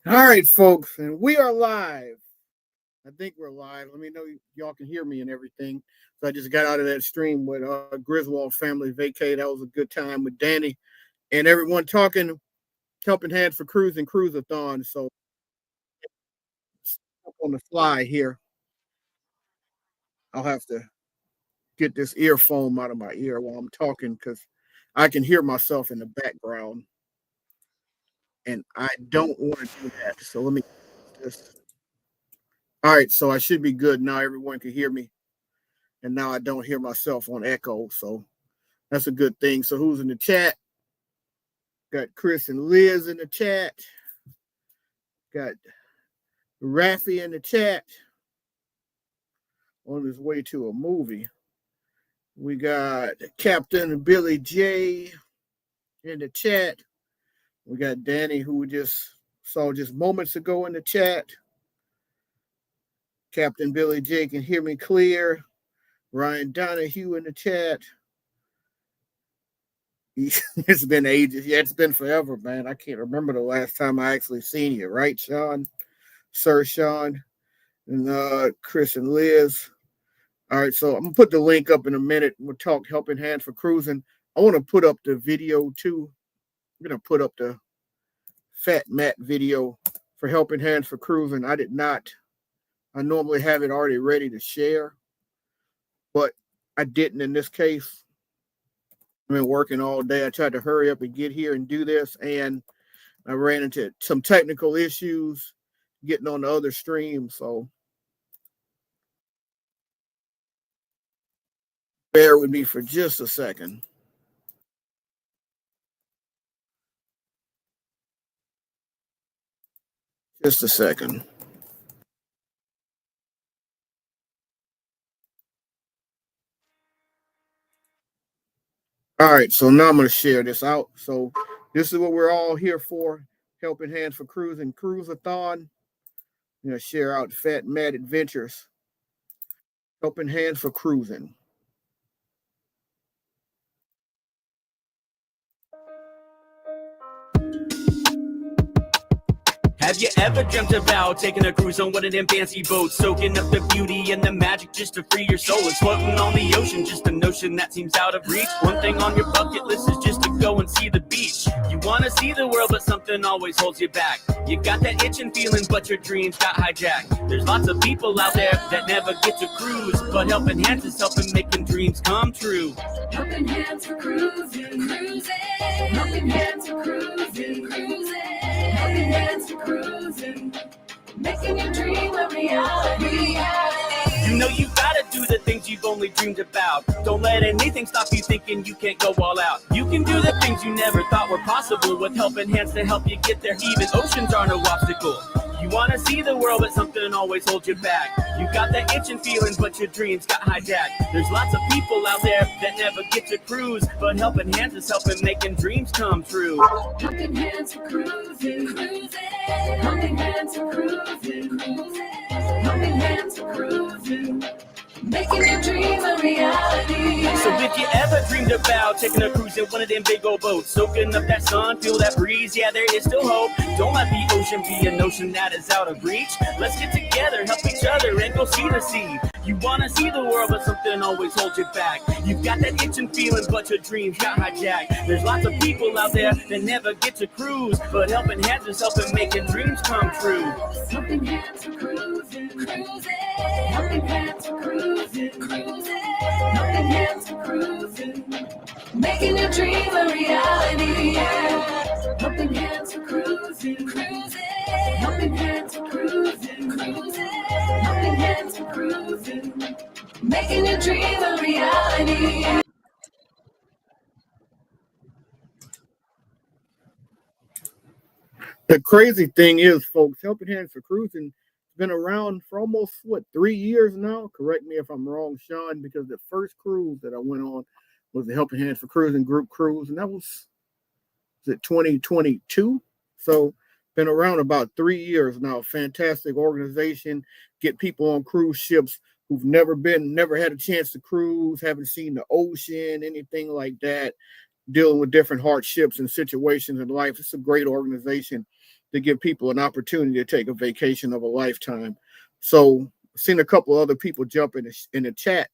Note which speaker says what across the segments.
Speaker 1: All right, folks, and we are live. I think we're live. Let me know y'all can hear me and everything. So I just got out of that stream with Griswold Family Vacay. That was a good time with Danny and everyone talking, helping hands for cruise and cruise-a-thon. So up on the fly here, I'll have to get this earphone out of my ear while I'm talking because I can hear myself in the background, and I don't want to do that. So let me just. All right, so I should be good now. Everyone can hear me, and now I don't hear myself on echo. So that's a good thing. So who's in the chat? Got Chris and Liz in the chat. Got Rafi in the chat on his way to a movie. We got Captain Billy J in the chat. We got Danny, who we just saw just moments ago in the chat. Captain Billy J can hear me clear. Ryan Donahue in the chat. It's been ages. Yeah, it's been forever, man. I can't remember the last time I actually seen you, right, Sean? Sir Sean and Chris and Liz. All right, so I'm gonna put the link up in a minute. We'll talk helping hand for cruising. I want to put up the video too. I'm gonna put up the Fat Matt video for helping hands for cruising. I did not. I normally have it already ready to share, but I didn't in this case. I've been working all day. I tried to hurry up and get here and do this, and I ran into some technical issues getting on the other stream. So bear with me for just a second. Just a second. All right, so now I'm going to share this out. So this is what we're all here for, helping hands for cruising, cruise-a-thon. I'm going to share out Fat Mad Adventures, helping hands for cruising.
Speaker 2: Have you ever dreamt about taking a cruise on one of them fancy boats, soaking up the beauty and the magic just to free your soul? It's floating on the ocean, just a notion that seems out of reach. One thing on your bucket list is just to go and see the beach. You want to see the world, but something always holds you back. You got that itching feeling, but your dreams got hijacked. There's lots of people out there that never get to cruise, but helping hands is helping making dreams come true.
Speaker 3: Helping hands for cruising, cruising. Helping hands for cruising, cruising. Helping hands for cruising, making your dream a reality.
Speaker 2: You know you gotta do the things you've only dreamed about. Don't let anything stop you thinking you can't go all out. You can do the things you never thought were possible with helping hands to help you get there. Even oceans are no obstacle. You wanna see the world, but something always holds you back. You got that itching feeling, but your dreams got hijacked. There's lots of people out there that never get to cruise, but helping hands is helping making dreams come true.
Speaker 3: Helping hands for cruising, cruising. Helping hands for cruising, cruising. Helping hands for cruising, making your dream a reality.
Speaker 2: So if you ever dreamed about taking a cruise in one of them big old boats, soaking up that sun, feel that breeze, yeah, there is still hope. Don't let the ocean be a notion that is out of reach. Let's get together, help each other, and go see the sea. You wanna see the world, but something always holds you back. You've got that itching feeling, but your dreams got hijacked. There's lots of people out there that never get to cruise, but helping hands is helping making dreams come true.
Speaker 3: Helping hands for cruising, cruising. Helping hands for cruising, cruising. Helping hands for cruising, making your dream a reality. Helping hands for cruising, cruising. Helping hands for cruising, cruising. Helping hands for cruising, making your dream a reality.
Speaker 1: The crazy thing is, folks, helping hands for cruising has been around for almost, 3 years now? Correct me if I'm wrong, Sean, because the first cruise that I went on was the Helping Hands for Cruising group cruise, and that was it 2022? So been around about 3 years now. Fantastic organization. Get people on cruise ships who've never had a chance to cruise, haven't seen the ocean, anything like that. dealing with different hardships and situations in life. It's a great organization to give people an opportunity to take a vacation of a lifetime. So I've seen a couple other people jump in the chat.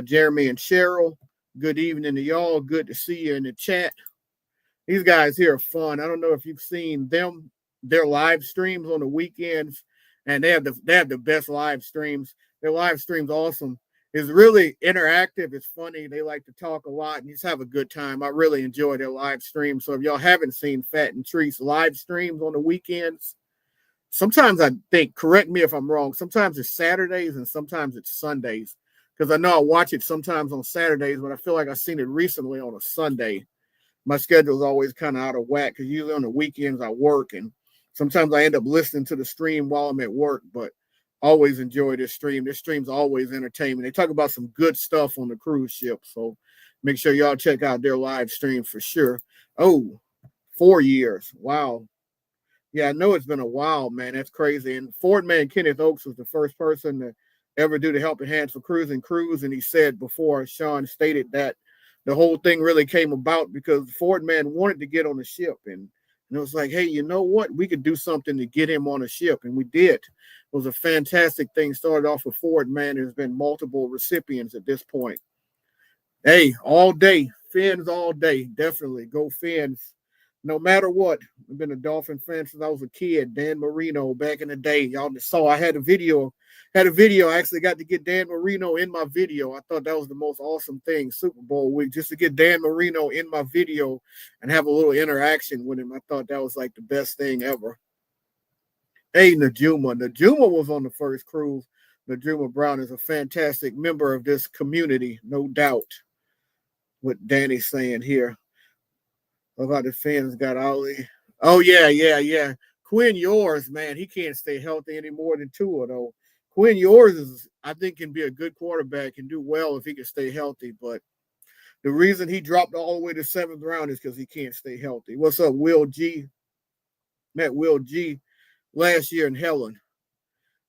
Speaker 1: Jeremy and Cheryl, good evening to y'all. Good to see you in the chat. These guys here are fun. I don't know if you've seen them, their live streams on the weekends, and they have the best live streams. Their live streams awesome. It's really interactive. It's funny. They like to talk a lot and just have a good time. I really enjoy their live streams. So if y'all haven't seen Fat and Treese live streams on the weekends, sometimes I think, correct me if I'm wrong, sometimes it's Saturdays and sometimes it's Sundays. Because I know I watch it sometimes on Saturdays, but I feel like I've seen it recently on a Sunday. My schedule is always kind of out of whack because usually on the weekends I work, and sometimes I end up listening to the stream while I'm at work, but always enjoy this stream. This stream's always entertainment. They talk about some good stuff on the cruise ship, so make sure y'all check out their live stream for sure. Oh, 4 years. Wow. Yeah, I know it's been a while, man. That's crazy. And Ford man Kenneth Oaks was the first person to ever do the Helping Hands for Cruising Cruise, and he said before, Sean stated that the whole thing really came about because Ford man wanted to get on the ship, and it was like, hey, you know what? We could do something to get him on a ship, and we did. It was a fantastic thing. Started off with Ford man. There's been multiple recipients at this point. Hey, all day, Fins all day. Definitely go Fins. No matter what. I've been a Dolphin fan since I was a kid. Dan Marino back in the day. Y'all just saw I had a video. I actually got to get Dan Marino in my video. I thought that was the most awesome thing, Super Bowl week, just to get Dan Marino in my video and have a little interaction with him. I thought that was like the best thing ever. Hey, Najuma. Najuma was on the first cruise. Najuma Brown is a fantastic member of this community, no doubt. What Danny's saying here. About the fans got Ollie. Oh, yeah. Quinn Ewers, man, he can't stay healthy any more than Tua, though. Quinn Ewers is, I think, can be a good quarterback and do well if he can stay healthy. But the reason he dropped all the way to 7th round is because he can't stay healthy. What's up, Will G? Met Will G last year in Helen.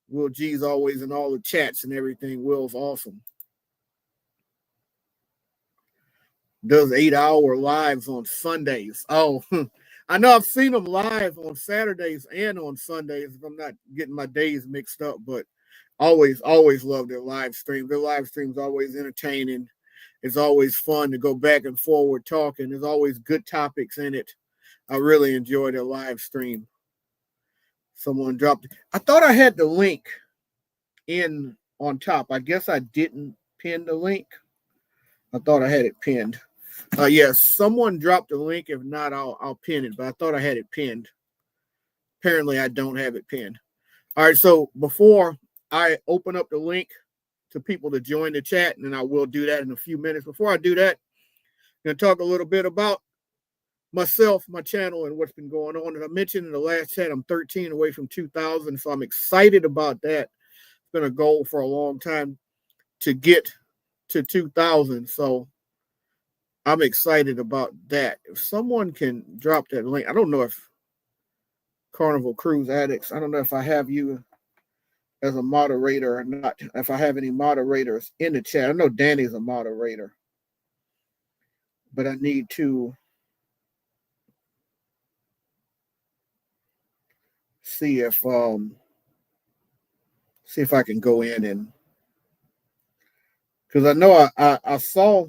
Speaker 1: Will G's always in all the chats and everything. Will's awesome. Does 8-hour lives on Sundays. Oh, I know I've seen them live on Saturdays and on Sundays if I'm not getting my days mixed up, but always love their live stream. Their live stream's always entertaining. It's always fun to go back and forward talking. There's always good topics in it. I really enjoy their live stream. Someone dropped it. I thought I had the link in on top. I guess I didn't pin the link. I thought I had it pinned. Yes, someone dropped the link. If not, I'll pin it. But I thought I had it pinned. Apparently, I don't have it pinned. All right, so before I open up the link to people to join the chat, and I will do that in a few minutes. Before I do that, I'm going to talk a little bit about myself, my channel, and what's been going on. As I mentioned in the last chat, I'm 13 away from 2,000, so I'm excited about that. It's been a goal for a long time to get to 2,000, so I'm excited about that. If someone can drop that link, I don't know if Carnival Cruise Addicts, I don't know if I have you as a moderator or not, if I have any moderators in the chat. I know Danny's a moderator, but I need to see if I can go in, and because I know I saw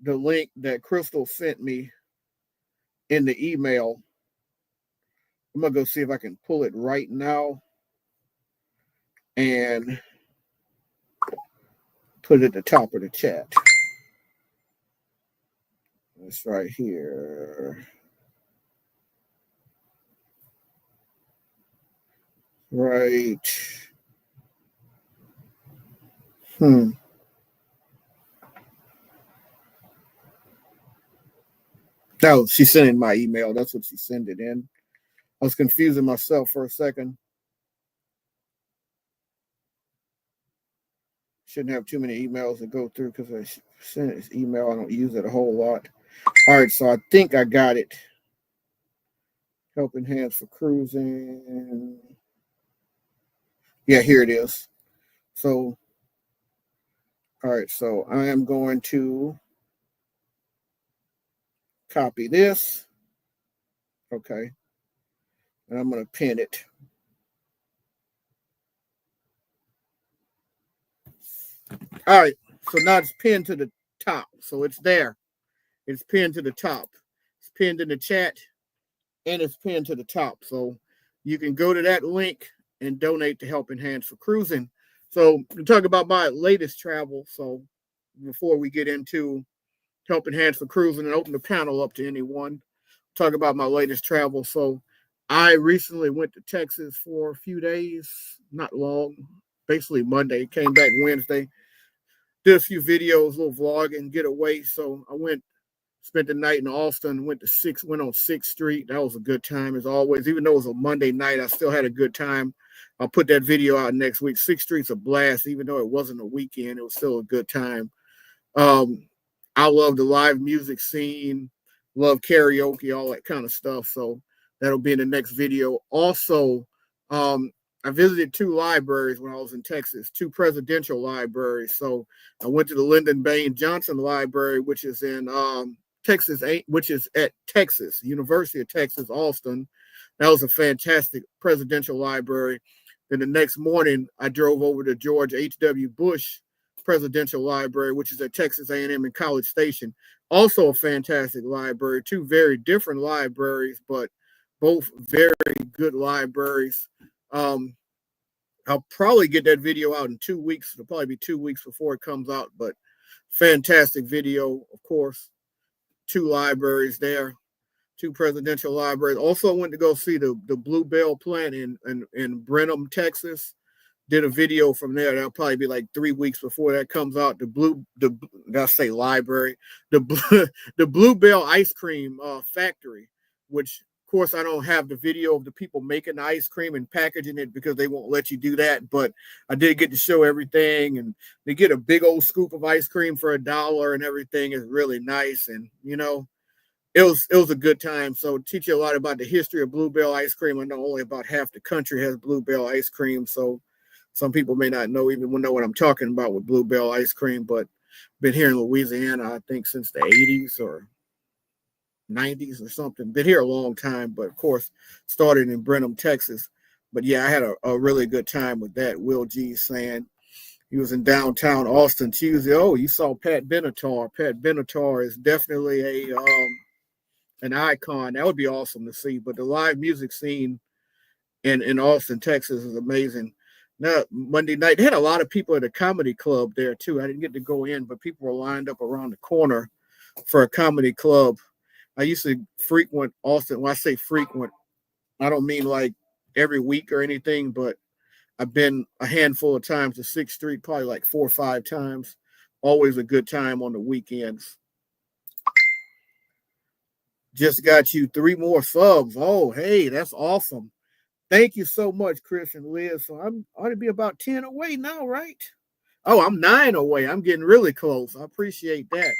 Speaker 1: the link that Crystal sent me in the email. I'm gonna go see if I can pull it right now and put it at the top of the chat. It's right here. Right. No, she sent in my email. That's what she sent it in. I was confusing myself for a second. Shouldn't have too many emails to go through because I sent this email. I don't use it a whole lot. All right, so I think I got it. Helping Hands for Cruising. Yeah, here it is. So, all right, so I am going to copy this. Okay. And I'm going to pin it. All right. So now it's pinned to the top. So it's there. It's pinned to the top. It's pinned in the chat and it's pinned to the top. So you can go to that link and donate to Helping Hands for Cruising. So to talk about my latest travel. So before we get into Helping Hands for Cruising and open the panel up to anyone, talk about my latest travel. So I recently went to Texas for a few days, not long, basically Monday, came back Wednesday, did a few videos, a little vlogging, get away. So I went, spent the night in Austin, went on 6th Street. That was a good time as always. Even though it was a Monday night, I still had a good time. I'll put that video out next week. 6th Street's a blast. Even though it wasn't a weekend, it was still a good time. I love the live music scene, love karaoke, all that kind of stuff. So that'll be in the next video. Also, I visited 2 libraries when I was in Texas, 2 presidential libraries. So I went to the Lyndon Baines Johnson Library, which is in Texas, which is at Texas, University of Texas, Austin. That was a fantastic presidential library. Then the next morning, I drove over to George H.W. Bush Presidential Library, which is at Texas A&M in College Station. Also a fantastic library. 2 very different libraries, but both very good libraries. I'll probably get that video out in 2 weeks. It'll probably be 2 weeks before it comes out, but fantastic video, of course. 2 libraries there, 2 presidential libraries. Also went to go see the Bluebell plant in Brenham, Texas. Did a video from there. That'll probably be like 3 weeks before that comes out. Library, the Bluebell ice cream factory, which of course I don't have the video of the people making the ice cream and packaging it because they won't let you do that. But I did get to show everything, and they get a big old scoop of ice cream for $1, and everything is really nice. And it was a good time. So teach you a lot about the history of Bluebell ice cream. I know only about half the country has Bluebell ice cream, so some people may not know what I'm talking about with Bluebell ice cream, but been here in Louisiana, I think, since the 80s or 90s or something. Been here a long time, but of course, started in Brenham, Texas. But yeah, I had a really good time with that. Will G saying he was in downtown Austin Tuesday. Oh, you saw Pat Benatar. Pat Benatar is definitely an icon. That would be awesome to see. But the live music scene in Austin, Texas is amazing. Now, Monday night, they had a lot of people at a comedy club there, too. I didn't get to go in, but people were lined up around the corner for a comedy club. I used to frequent Austin. When I say frequent, I don't mean like every week or anything, but I've been a handful of times to 6th Street, probably like 4 or 5 times. Always a good time on the weekends. Just got you 3 more subs. Oh, hey, that's awesome. Thank you so much, Chris and Liz. So I ought to be about 10 away now, right? Oh, I'm 9 away. I'm getting really close. I appreciate that.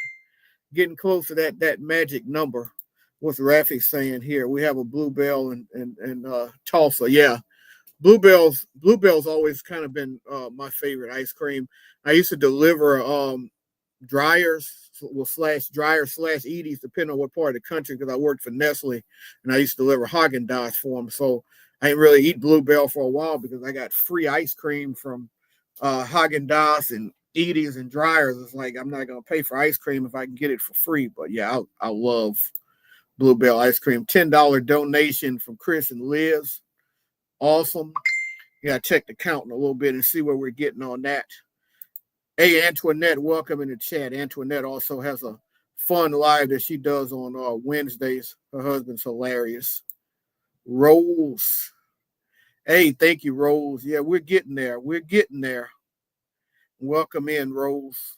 Speaker 1: Getting close to that magic number. What's Rafi saying here? We have a Bluebell in Tulsa. Yeah. Bluebell's always kind of been my favorite ice cream. I used to deliver dryers Edie's, depending on what part of the country, because I worked for Nestle, and I used to deliver Haagen-Dazs for them. So I didn't really eat Bluebell for a while because I got free ice cream from Haagen-Dazs and Edie's and dryers. It's like I'm not going to pay for ice cream if I can get it for free. But yeah, I love Bluebell ice cream. $10 donation from Chris and Liz. Awesome. Yeah, check the count in a little bit and see where we're getting on that. Hey, Antoinette, welcome in the chat. Antoinette also has a fun live that she does on Wednesdays. Her husband's hilarious. Rose. Hey, thank you, Rose. Yeah, we're getting there. Welcome in, Rose.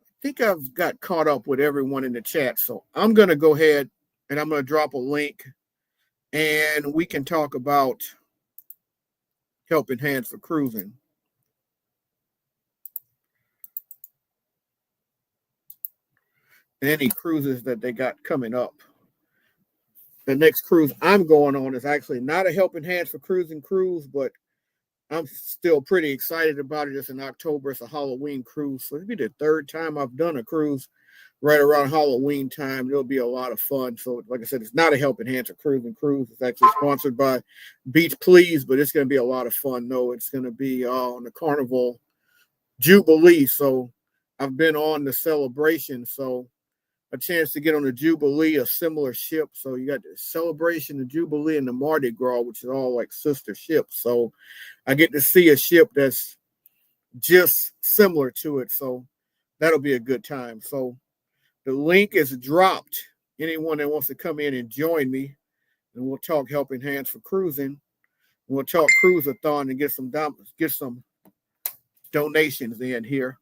Speaker 1: I think I've got caught up with everyone in the chat, so I'm going to go ahead and I'm going to drop a link, and we can talk about Helping Hands for Cruising. Any cruises that they got coming up. The next cruise I'm going on is actually not a Helping Hands for Cruising cruise, but I'm still pretty excited about it. It's in October. It's a Halloween cruise. So it'll be the 3rd time I've done a cruise. right around Halloween time. It'll be a lot of fun. So, like I said, it's not a Helping Hands Cruising Cruise. It's actually sponsored by Beach Please, but it's going to be a lot of fun. No, it's going to be on the Carnival Jubilee. So, I've been on the Celebration. So, a chance to get on the Jubilee, a similar ship. So, you got the Celebration, the Jubilee, and the Mardi Gras, which is all like sister ships. So, I get to see a ship that's just similar to it. So, that'll be a good time. So, the link is dropped. Anyone that wants to come in and join me, and we'll talk Helping Hands for Cruising. We'll talk Cruise-a-thon and get some donations in here.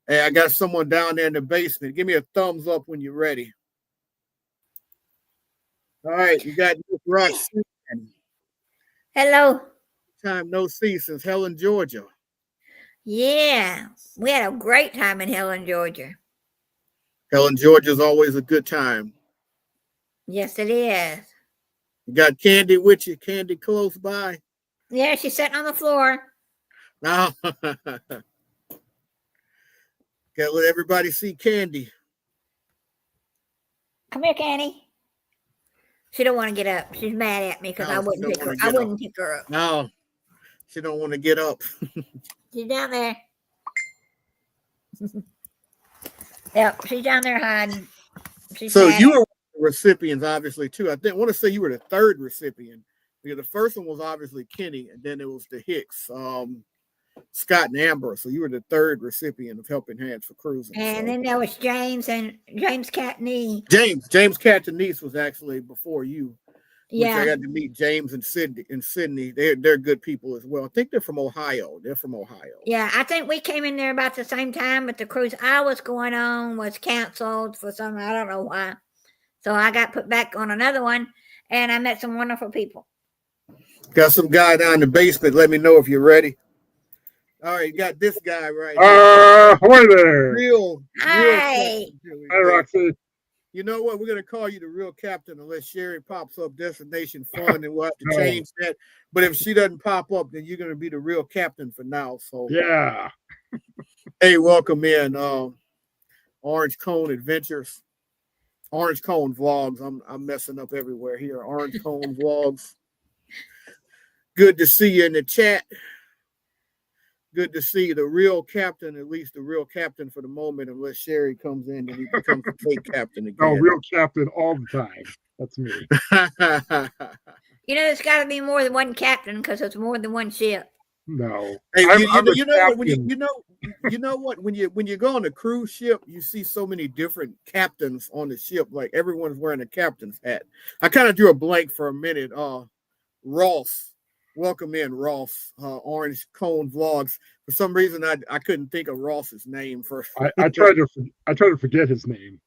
Speaker 1: Hey, I got someone down there in the basement. Give me a thumbs up when you're ready. All right, you got Miss Roxanne.
Speaker 4: Hello.
Speaker 1: Time no see since Helen, Georgia.
Speaker 4: Yeah, we had a great time in Helen, Georgia.
Speaker 1: Helen, Georgia is always a good time.
Speaker 4: Yes, it is.
Speaker 1: You got Candy with you? Candy close by?
Speaker 4: Yeah, she's sitting on the floor.
Speaker 1: No. Gotta let everybody see Candy.
Speaker 4: Come here, Candy. She don't want to get up. She's mad at me because
Speaker 1: No,
Speaker 4: I
Speaker 1: she
Speaker 4: wouldn't
Speaker 1: don't
Speaker 4: pick her.
Speaker 1: wanna
Speaker 4: I
Speaker 1: get
Speaker 4: wouldn't pick her up.
Speaker 1: No, she don't want to get up.
Speaker 4: She's down there. Yep, she's down there hiding. She's
Speaker 1: So
Speaker 4: mad
Speaker 1: you
Speaker 4: at-
Speaker 1: were one of the recipients, obviously, too. I want to say you were the third recipient because the first one was obviously Kenny, and then it was the Hicks, Scott and Amber. So you were the third recipient of Helping Hands for Cruising.
Speaker 4: And
Speaker 1: so.
Speaker 4: then there was James and James Catney.
Speaker 1: James Catanese was actually before you. Which I
Speaker 4: Yeah,
Speaker 1: got to meet James and Sydney. They're good people as well. I think they're from Ohio. They're from Ohio.
Speaker 4: yeah. I think we came in there about the same time, but the cruise I was going on was canceled for some, I don't know why. So I got put back on another one, and I met some wonderful people.
Speaker 1: Got some guy down in the basement. Let me know if you're ready. All right, you got this guy right here.
Speaker 5: Hi there.
Speaker 1: Real
Speaker 4: Hi.
Speaker 1: captain.
Speaker 5: Hi, Roxy.
Speaker 1: You know what? We're gonna call you the real captain unless Sherry pops up Destination Fun, and we'll have to
Speaker 5: No.
Speaker 1: change that. But if she doesn't pop up, then you're gonna be the real captain for now. So
Speaker 5: Yeah.
Speaker 1: hey, welcome in. Orange Cone Adventures, Orange Cone Vlogs. I'm messing up everywhere here. Orange Cone Vlogs. Good to see you in the chat. Good to see the real captain, at least the real captain for the moment, unless Sherry comes in and he becomes the fake captain
Speaker 5: No,
Speaker 1: again.
Speaker 5: real captain all the time. That's me.
Speaker 4: You know, there's got to be more than one captain because it's more than one ship.
Speaker 5: No.
Speaker 1: Hey,
Speaker 5: I'm a
Speaker 1: you know what? When
Speaker 5: captain.
Speaker 1: you know what? When you go on a cruise ship, you see so many different captains on the ship. Like everyone's wearing a captain's hat. I kind of drew a blank for a minute. Ross. Welcome in, Ross. Orange Cone Vlogs. For some reason, I couldn't think of Ross's name for.
Speaker 5: I try to forget his name.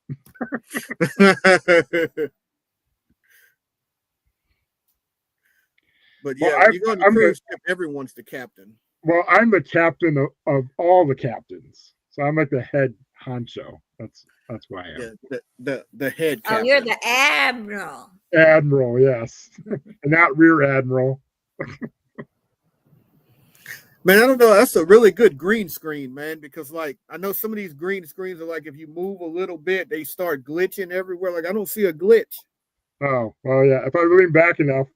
Speaker 1: But
Speaker 5: Well,
Speaker 1: yeah, you go on the
Speaker 5: I'm
Speaker 1: cruise ship, everyone's the captain.
Speaker 5: Well, I'm the captain of all the captains. So I'm like the head honcho. That's why I am.
Speaker 1: The head captain.
Speaker 4: Oh, you're the admiral.
Speaker 5: Admiral, yes. And not rear admiral.
Speaker 1: Man, I don't know. That's a really good green screen, man, because like I know some of these green screens are like if you move a little bit, they start glitching everywhere. Like I don't see a glitch.
Speaker 5: Oh, well, yeah. If I lean back enough,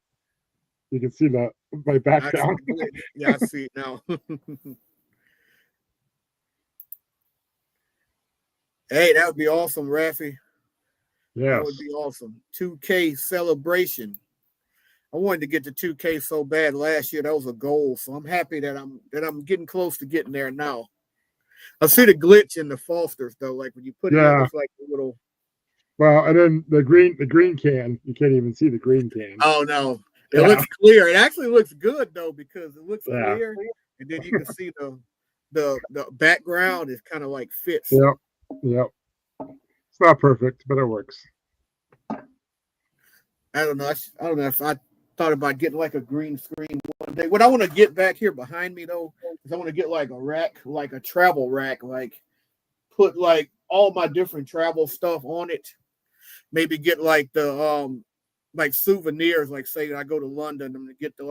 Speaker 5: you can see my
Speaker 1: I see
Speaker 5: background.
Speaker 1: the glitch. Yeah, I see it now. Hey, that would be awesome, Rafi. That
Speaker 5: Yes.
Speaker 1: would be awesome. 2K celebration. I wanted to get to 2K so bad last year. That was a goal. So I'm happy that I'm getting close to getting there now. I see the glitch in the Fosters though. Like when you put it in,
Speaker 5: Yeah.
Speaker 1: it's like a little.
Speaker 5: Well, and then the green can, you can't even see the green can.
Speaker 1: Oh no, it
Speaker 5: Yeah.
Speaker 1: looks clear. It actually looks good though because it looks
Speaker 5: Yeah.
Speaker 1: clear, and then you can see the background is kind of like fits.
Speaker 5: Yep. Yep. It's not perfect, but it works.
Speaker 1: I don't know. I don't know if I thought about getting like a green screen one day. What I want to get back here behind me though is I want to get like a rack, like a travel rack, like put like all my different travel stuff on it. Maybe get like the like souvenirs, like say I go to London, I'm gonna get the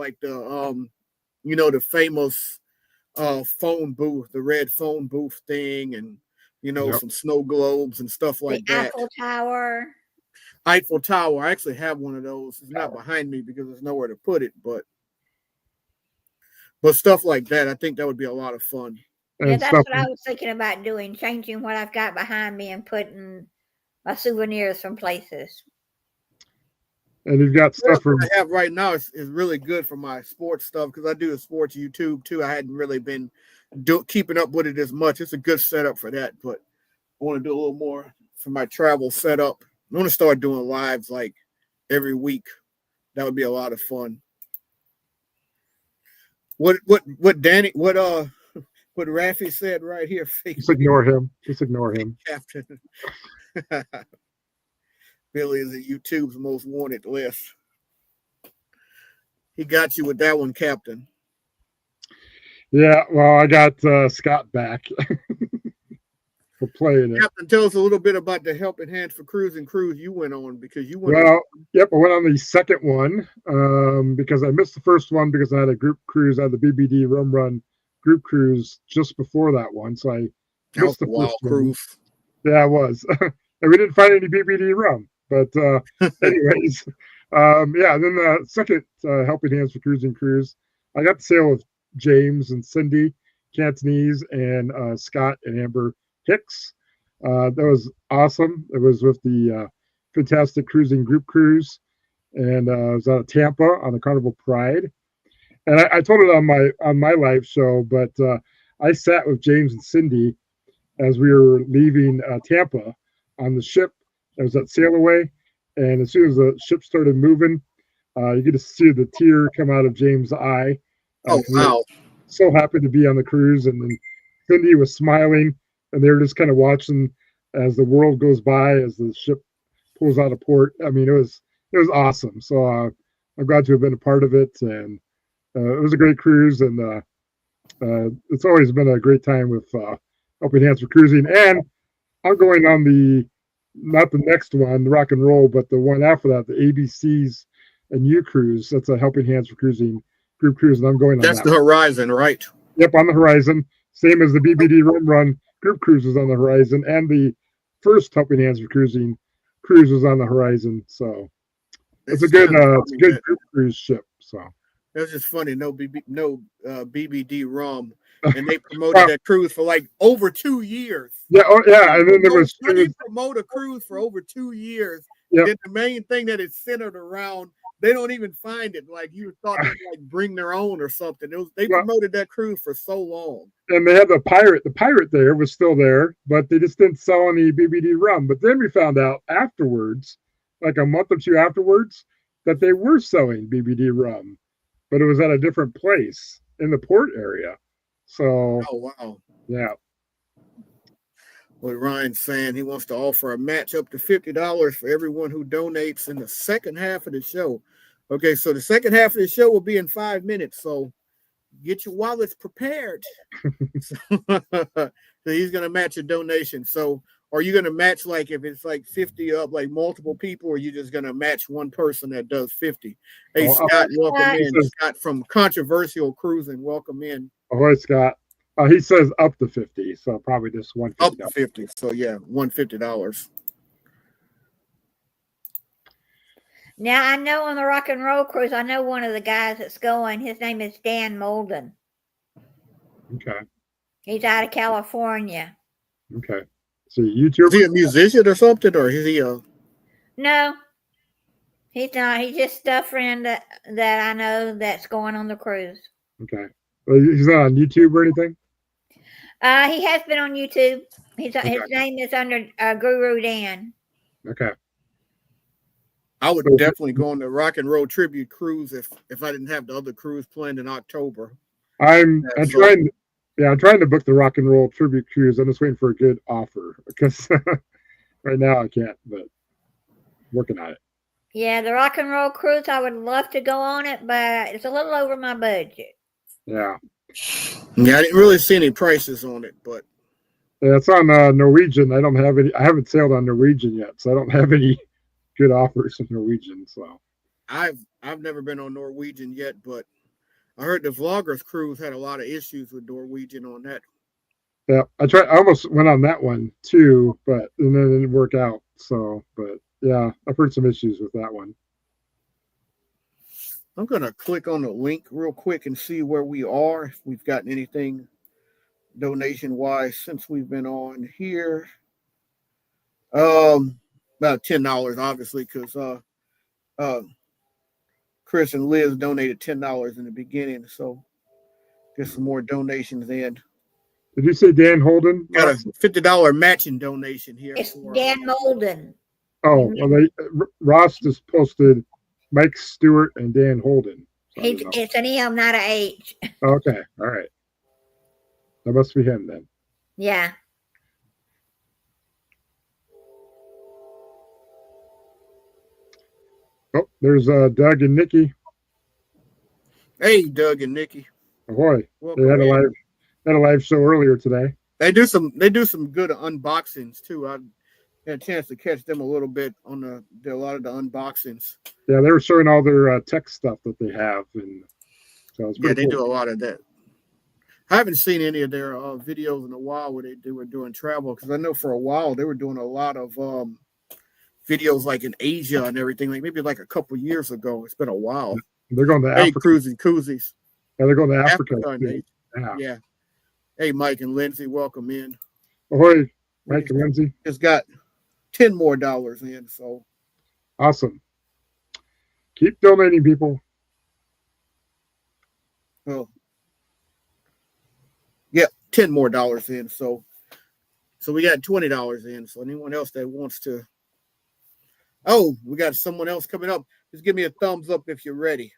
Speaker 1: the famous phone booth, the red phone booth thing, and Yep. Some snow globes and stuff like
Speaker 4: the
Speaker 1: that.
Speaker 4: Eiffel Tower.
Speaker 1: Eiffel Tower. I actually have one of those. It's not behind me because there's nowhere to put it, but stuff like that, I think that would be a lot of fun.
Speaker 4: Yeah, that's what I was thinking about doing, changing what I've got behind me and putting my souvenirs from places.
Speaker 5: And you've got stuff
Speaker 1: from I have right now is really good for my sports stuff because I do a sports YouTube too. I hadn't really been keeping up with it as much. It's a good setup for that, but I want to do a little more for my travel setup. I want to start doing lives like every week. That would be a lot of fun. What Raffy said right here.
Speaker 5: Just ignore him.
Speaker 1: Captain. Billy is at YouTube's most wanted list. He got you with that one, Captain.
Speaker 5: Yeah, well, I got Scott back for playing it.
Speaker 1: Captain, tell us a little bit about the Helping Hands for Cruising cruise you went on because you went.
Speaker 5: Well, yep, I went on the second one because I missed the first one because I had a group cruise. I had the BBD Rum Run group cruise just before that one, so I missed the first cruise. Yeah, it was, and we didn't find any BBD rum. But anyways, yeah. Then the second Helping Hands for Cruising cruise, I got to sail with James and Cindy Cantonese and Scott and Amber Hicks. That was awesome. It was with the Fantastic Cruising Group Cruise, and it was out of Tampa on the Carnival Pride. And I told it on my live show, but I sat with James and Cindy as we were leaving Tampa on the ship. It was at Sail Away, and as soon as the ship started moving, you get to see the tear come out of James' eye.
Speaker 1: Oh, wow.
Speaker 5: So happy to be on the cruise, and then Cindy was smiling, and they were just kind of watching as the world goes by, as the ship pulls out of port. I mean, it was awesome. So I'm glad to have been a part of it, and it was a great cruise, and it's always been a great time with Helping Hands for Cruising. And I'm going on not the next one, the rock and roll, but the one after that, the ABCs and U cruise. That's a Helping Hands for Cruising group cruise, and I'm going on that.
Speaker 1: That's the Horizon, right?
Speaker 5: Yep, on the Horizon. Same as the BBD Rum Run group cruise is on the Horizon, and the first Helping Hands for Cruising cruise was on the Horizon. So it's a good group cruise ship. So
Speaker 1: that's just funny. No BBD rum. And they promoted that cruise for like over 2 years.
Speaker 5: Yeah, and then there was
Speaker 1: promote a cruise for over 2 years.
Speaker 5: Yep.
Speaker 1: Then the main thing that it's centered around, they don't even find it. Like you thought they'd like bring their own or something. They promoted that cruise for so long.
Speaker 5: And they had the pirate. The pirate there was still there, but they just didn't sell any BBD rum. But then we found out afterwards, like a month or two afterwards, that they were selling BBD rum, but it was at a different place in the port area. So,
Speaker 1: oh wow,
Speaker 5: yeah.
Speaker 1: What Ryan's saying, he wants to offer a match up to $50 for everyone who donates in the second half of the show. Okay, so the second half of the show will be in 5 minutes. So get your wallets prepared. So he's gonna match a donation. So are you gonna match like if it's like 50 up, like multiple people, or are you just gonna match one person that does 50? Hey, Scott, welcome in. Scott from Controversial Cruising, welcome in.
Speaker 5: Ahoy, Scott. He says up to 50, so probably just $150.
Speaker 1: Up to 50, so yeah, $150.
Speaker 4: Now I know on the rock and roll cruise, I know one of the guys that's going. His name is Dan Molden.
Speaker 5: Okay.
Speaker 4: He's out of California.
Speaker 5: Okay. So YouTuber?
Speaker 1: Is he a musician or something, or is he a?
Speaker 4: No, he's not. He's just a friend that I know that's going on the cruise.
Speaker 5: Okay. Well, he's not on YouTube or anything?
Speaker 4: He has been on YouTube. His name is under Guru Dan.
Speaker 5: Okay.
Speaker 1: I would definitely go on the Rock and Roll Tribute cruise if I didn't have the other cruise planned in October.
Speaker 5: I'm trying to book the Rock and Roll Tribute cruise. I'm just waiting for a good offer because right now I can't, but working on it.
Speaker 4: Yeah, the Rock and Roll cruise, I would love to go on it, but it's a little over my budget.
Speaker 5: Yeah,
Speaker 1: I didn't really see any prices on it, but
Speaker 5: yeah, it's on Norwegian. I haven't sailed on Norwegian yet, so I don't have any good offers on Norwegian. So
Speaker 1: I've never been on Norwegian yet, but I heard the Vloggers cruise had a lot of issues with Norwegian on that.
Speaker 5: Yeah, I almost went on that one too, but and then it didn't work out. So, but yeah, I've heard some issues with that one.
Speaker 1: I'm gonna click on the link real quick and see where we are. If we've gotten anything donation wise since we've been on here. About $10, obviously, because Chris and Liz donated $10 in the beginning, so get some more donations in.
Speaker 5: Did you say Dan Holden?
Speaker 1: Got a $50 matching donation here.
Speaker 4: It's
Speaker 1: for
Speaker 4: Dan Molden.
Speaker 5: Oh, well, Ross just posted Mike Stewart and Dan Holden. So
Speaker 4: It's an M, not a H.
Speaker 5: okay, all right. That must be him then.
Speaker 4: Yeah.
Speaker 5: Oh, there's Doug and Nikki.
Speaker 1: Hey, Doug and Nikki.
Speaker 5: Ahoy!
Speaker 1: Welcome
Speaker 5: They had
Speaker 1: in.
Speaker 5: a live show earlier today.
Speaker 1: They do some good unboxings too. I had a chance to catch them a little bit on a lot of the unboxings.
Speaker 5: Yeah, they were showing all their tech stuff that they have, and so it's
Speaker 1: Yeah,
Speaker 5: pretty
Speaker 1: they
Speaker 5: cool.
Speaker 1: do a lot of that. I haven't seen any of their videos in a while where they were doing travel, because I know for a while they were doing a lot of videos like in Asia and everything, like maybe like a couple years ago. It's been a while.
Speaker 5: They're going to
Speaker 1: Hey,
Speaker 5: Africa.
Speaker 1: cruising koozies.
Speaker 5: Yeah, they're going to Africa.
Speaker 1: and
Speaker 5: too.
Speaker 1: Asia.
Speaker 5: Yeah.
Speaker 1: Yeah. Hey, Mike and Lindsay, welcome in.
Speaker 5: Ahoy, Mike and Lindsay.
Speaker 1: Just got $10 more in, so
Speaker 5: Awesome. Keep donating, people.
Speaker 1: well, yeah, $10 more in. So we got $20 in. So anyone else that wants to, we got someone else coming up. Just give me a thumbs up if you're ready.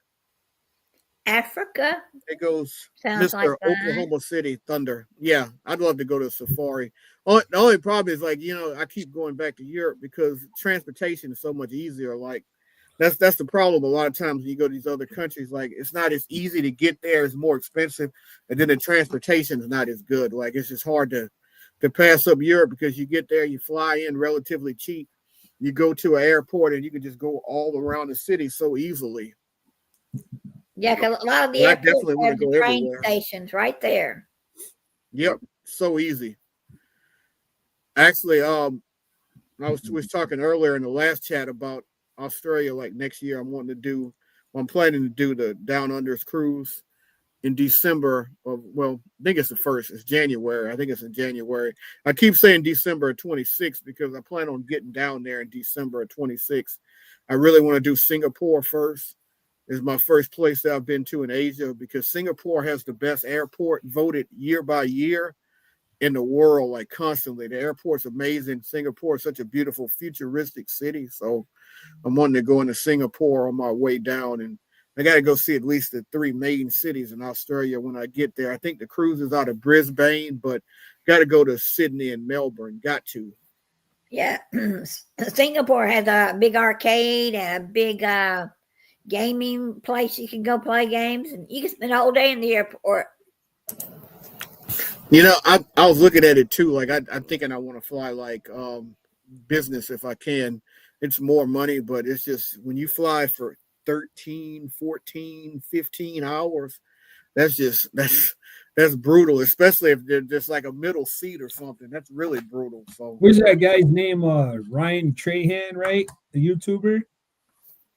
Speaker 4: Africa.
Speaker 1: It goes
Speaker 4: Sounds
Speaker 1: Mr.
Speaker 4: like fun.
Speaker 1: Oklahoma City Thunder. Yeah, I'd love to go to Safari. The only problem is, like, I keep going back to Europe because transportation is so much easier. Like, that's the problem. A lot of times when you go to these other countries, like, it's not as easy to get there. It's more expensive, and then the transportation is not as good. Like, it's just hard to pass up Europe, because you get there, you fly in relatively cheap, you go to an airport, and you can just go all around the city so easily.
Speaker 4: Yeah, because a lot of the
Speaker 1: Well, I
Speaker 4: airports
Speaker 1: definitely wanna
Speaker 4: have the
Speaker 1: go
Speaker 4: train
Speaker 1: everywhere.
Speaker 4: stations right there.
Speaker 1: Yep, so easy. Actually, I was talking earlier in the last chat about Australia. Like next year, I'm planning to do the Down Unders cruise in December of, well, I think it's the first. It's January. I think it's in January. I keep saying December of 26 because I plan on getting down there in December of 26. I really want to do Singapore first. It's my first place that I've been to in Asia, because Singapore has the best airport voted year by year in the world, like constantly. The airport's amazing. Singapore is such a beautiful, futuristic city. So I'm wanting to go into Singapore on my way down, and I got to go see at least the 3 main cities in Australia when I get there. I think the cruise is out of Brisbane, but got to go to Sydney and Melbourne. Got to.
Speaker 4: Yeah. Singapore has a big arcade and a big gaming place you can go play games, and you can spend a whole day in the airport.
Speaker 1: I was looking at it too. Like I'm thinking I want to fly like business if I can. It's more money, but it's just when you fly for 13, 14, 15 hours, that's brutal, especially if they're just like a middle seat or something. That's really brutal. So
Speaker 6: What's that guy's name? Ryan Trahan, right? The YouTuber.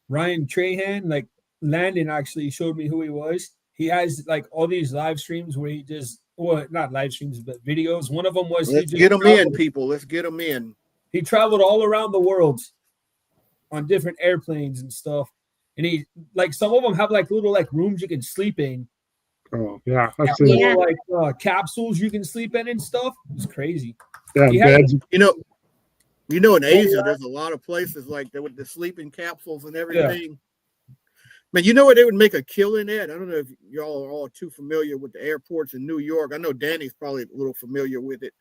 Speaker 6: Ryan Trahan. Like Landon actually showed me who he was. He has like all these live streams where he just, well, not live streams, but videos. One of them was
Speaker 1: let's get them in, people. Let's get them in.
Speaker 6: He traveled all around the world on different airplanes and stuff. And he, like, some of them have like little like rooms you can sleep in.
Speaker 5: Oh yeah, I've seen
Speaker 4: Yeah.
Speaker 6: Little, like capsules you can sleep in and stuff. It's crazy.
Speaker 5: yeah,
Speaker 6: He had-
Speaker 5: beds.
Speaker 1: In Asia, there's a lot of places like that with the sleeping capsules and everything. Man, you know what, they would make a killing at? I don't know if y'all are all too familiar with the airports in New York. I know Danny's probably a little familiar with it.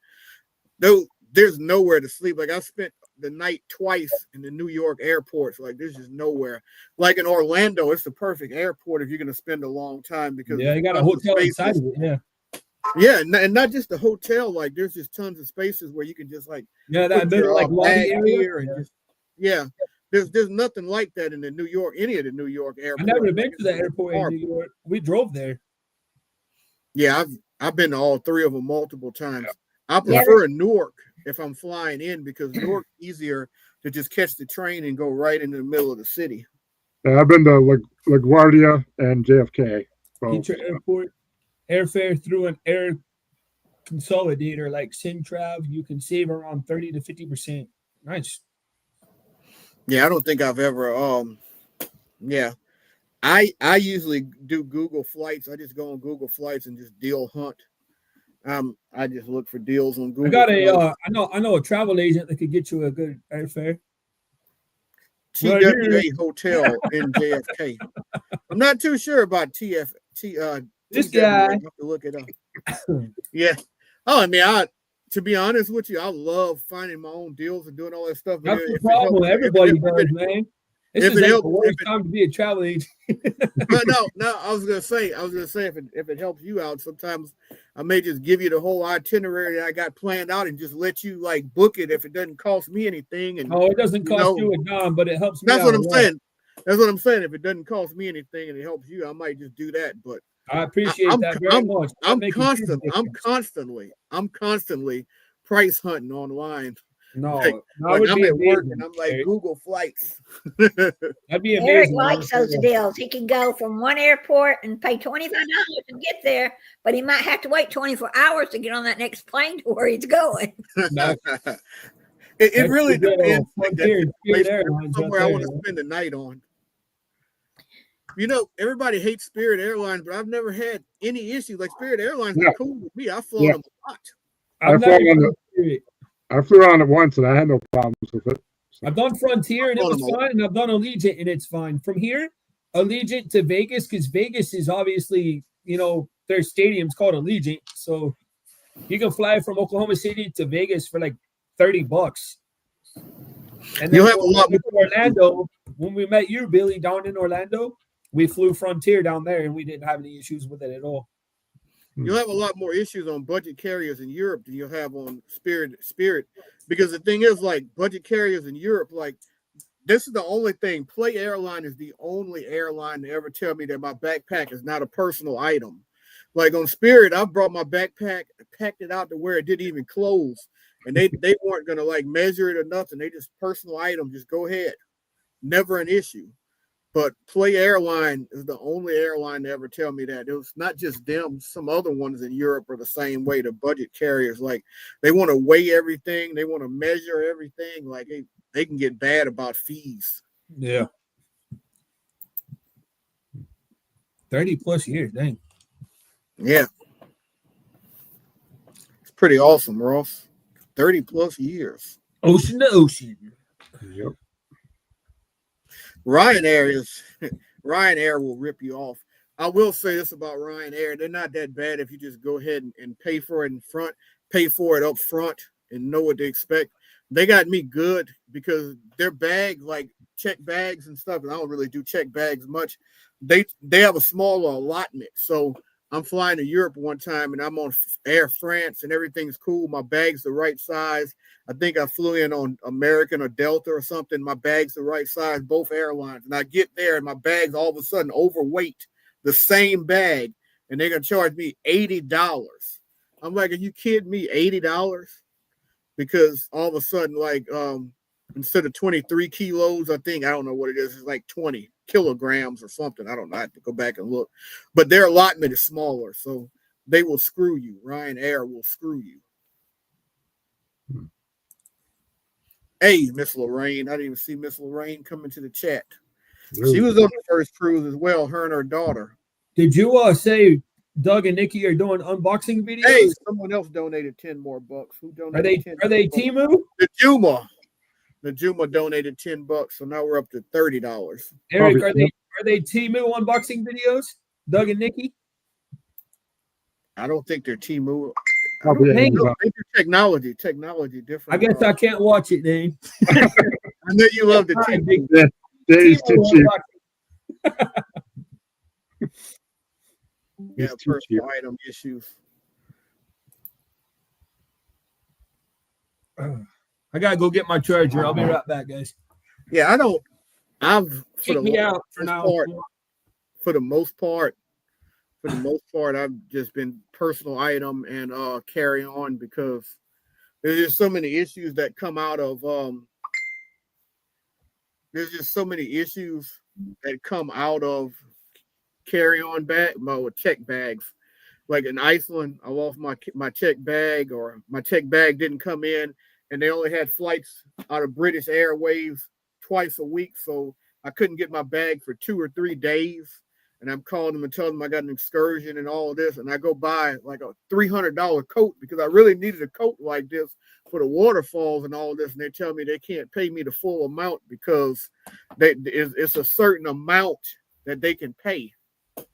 Speaker 1: Though there's nowhere to sleep. Like, I spent the night twice in the New York airports. Like, there's just nowhere. Like in Orlando, it's the perfect airport if you're going to spend a long time, because
Speaker 6: Yeah, you got a
Speaker 1: tons of
Speaker 6: hotel
Speaker 1: spaces.
Speaker 6: inside of it. Yeah.
Speaker 1: Yeah, and not just the hotel. Like, there's just tons of spaces where you can just like
Speaker 6: Yeah, that
Speaker 1: put your
Speaker 6: middle like lobby
Speaker 1: bag
Speaker 6: area.
Speaker 1: here and just There's nothing like that in the New York, any of the New York
Speaker 6: I
Speaker 1: airports.
Speaker 6: never
Speaker 1: Like,
Speaker 6: been to
Speaker 1: it's
Speaker 6: the airport in
Speaker 1: horrible.
Speaker 6: New York. We drove there.
Speaker 1: Yeah, I've been to all three of them multiple times. I
Speaker 4: Yeah.
Speaker 1: prefer Newark if I'm flying in because Newark's easier to just catch the train and go right into the middle of the city.
Speaker 5: Yeah, I've been to LaGuardia and JFK.
Speaker 6: Get your airport airfare through an air consolidator like Syntrav. You can save around 30 to 50%. Nice.
Speaker 1: Yeah, I don't think I've ever yeah. I usually do Google Flights. I just go on Google Flights and just deal hunt. I just look for deals on Google.
Speaker 6: I got
Speaker 1: Flights.
Speaker 6: I know a travel agent that could get you a good airfare.
Speaker 1: TWA Hotel in JFK. I'm not too sure about
Speaker 6: This
Speaker 1: TWA.
Speaker 6: guy.
Speaker 1: I have to look it up. Yeah. Oh, I mean, to be honest with you, I love finding my own deals and doing all that stuff.
Speaker 6: That's the problem. Everybody does, man. This
Speaker 1: if
Speaker 6: is
Speaker 1: it
Speaker 6: like
Speaker 1: helps-
Speaker 6: the worst
Speaker 1: if it-
Speaker 6: time to be a travel agent.
Speaker 1: But no, I was gonna say if it helps you out, sometimes I may just give you the whole itinerary that I got planned out and just let you like book it if it doesn't cost me anything. And
Speaker 6: Oh, it doesn't cost
Speaker 1: know,
Speaker 6: you a dime, but it helps me.
Speaker 1: that's
Speaker 6: out
Speaker 1: what
Speaker 6: a
Speaker 1: I'm
Speaker 6: lot.
Speaker 1: saying. That's what I'm saying. If it doesn't cost me anything and it helps you, I might just do that. But
Speaker 6: I appreciate
Speaker 1: I'm-
Speaker 6: that very
Speaker 1: I'm-
Speaker 6: much. That
Speaker 1: I'm
Speaker 6: makes a huge
Speaker 1: constantly price hunting online.
Speaker 6: No,
Speaker 1: Like,
Speaker 6: that
Speaker 1: Like
Speaker 6: would
Speaker 1: I'm
Speaker 6: be
Speaker 1: at work
Speaker 6: amazing,
Speaker 1: and I'm like
Speaker 6: Eric.
Speaker 1: Google Flights.
Speaker 6: That'd be
Speaker 4: Eric
Speaker 6: amazing.
Speaker 4: likes those deals. He can go from one airport and pay $25 to get there, but he might have to wait 24 hours to get on that next plane to where he's going.
Speaker 6: That-
Speaker 1: It
Speaker 6: That's
Speaker 1: really
Speaker 6: the good
Speaker 1: depends.
Speaker 6: old
Speaker 1: Like,
Speaker 6: Frontier
Speaker 1: that's
Speaker 6: Spirit
Speaker 1: place-
Speaker 6: Airlines
Speaker 1: somewhere
Speaker 6: right
Speaker 1: I want to
Speaker 6: there.
Speaker 1: spend the night on. You know, everybody hates Spirit Airlines, but I've never had any issues. Like Spirit Airlines
Speaker 5: Yeah.
Speaker 1: are cool with me. I've flown
Speaker 5: Yeah.
Speaker 1: them a lot.
Speaker 6: I've
Speaker 5: I've
Speaker 6: never
Speaker 5: flown on
Speaker 6: done Spirit.
Speaker 5: I flew on it once and I had no problems with it.
Speaker 6: I've done Frontier and it
Speaker 1: I've
Speaker 6: was
Speaker 1: done them all.
Speaker 6: fine, and I've done Allegiant and it's fine. From here, Allegiant to Vegas, because Vegas is obviously, their stadium's called Allegiant, so you can fly from Oklahoma City to Vegas for like $30. And
Speaker 1: You'll
Speaker 6: then
Speaker 1: have a lot
Speaker 6: to Orlando. When we met you, Billy, down in Orlando, we flew Frontier down there, and we didn't have any issues with it at all.
Speaker 1: You'll have a lot more issues on budget carriers in Europe than you'll have on Spirit, because the thing is, like budget carriers in Europe, like this is the only thing. Play Airline is the only airline to ever tell me that my backpack is not a personal item. Like on Spirit, I brought my backpack, packed it out to where it didn't even close, and they weren't gonna like measure it or nothing. They just personal item, just go ahead, never an issue. But Play Airline is the only airline to ever tell me that. It was not just them. Some other ones in Europe are the same way. The budget carriers, like they want to weigh everything. They want to measure everything. Like they can get bad about fees.
Speaker 6: Yeah. 30+ years, dang.
Speaker 1: Yeah. It's pretty awesome, Ross. 30+ years.
Speaker 6: Ocean to ocean.
Speaker 5: Yep.
Speaker 1: Ryanair will rip you off. I will say this about Ryanair. They're not that bad if you just go ahead and pay for it pay for it up front and know what to expect. They got me good because their bag, like check bags and stuff, and I don't really do check bags much. They have a smaller allotment. So I'm flying to Europe one time and I'm on Air France and everything's cool. My bag's the right size. I think I flew in on American or Delta or something. My bag's the right size, both airlines. And I get there and my bag's all of a sudden overweight, the same bag, and they're going to charge me $80. I'm like, are you kidding me? $80? Because all of a sudden, like, instead of 23 kilos, I don't know what it is. It's like 20 kilograms or something. I don't know. I have to go back and look. But their allotment is smaller, so they will screw you. Ryanair will screw you. Hey, Miss Lorraine. I didn't even see Miss Lorraine come into the chat. She was on the first cruise as well, her and her daughter.
Speaker 6: Did you say Doug and Nikki are doing unboxing videos?
Speaker 1: Hey, someone else donated 10 more bucks. Who donated 10
Speaker 6: Are they
Speaker 1: bucks?
Speaker 6: Temu?
Speaker 1: The Juma donated $10, so now we're up to $30.
Speaker 6: Eric,
Speaker 5: Probably.
Speaker 6: are they Temu unboxing videos? Doug and Nikki?
Speaker 1: I don't think they're Temu.
Speaker 5: Probably
Speaker 6: Hey,
Speaker 5: Amazon.
Speaker 1: Maybe technology different.
Speaker 6: I guess I can't watch it then.
Speaker 1: I know you love the
Speaker 6: Alright,
Speaker 1: Temu.
Speaker 6: big
Speaker 5: Days too
Speaker 6: Temu
Speaker 5: cheap.
Speaker 1: Yeah,
Speaker 5: It's too cheap.
Speaker 1: personal item issues.
Speaker 6: unboxing. I gotta go get my charger. I'll be right back, guys.
Speaker 1: Yeah, I've
Speaker 6: Take me out for now.
Speaker 1: for the most part, for the most part, I've just been personal item and carry on because there's just so many issues that come out of there's just so many issues that come out of carry on bag, check bags. Like in Iceland, I lost my check bag, or my check bag didn't come in, and they only had flights out of British Airways twice a week, so I couldn't get my bag for 2 or 3 days. And I'm calling them and telling them I got an excursion and all this, and I go buy like a $300 coat because I really needed a coat like this for the waterfalls and all this, and they tell me they can't pay me the full amount because it's a certain amount that they can pay.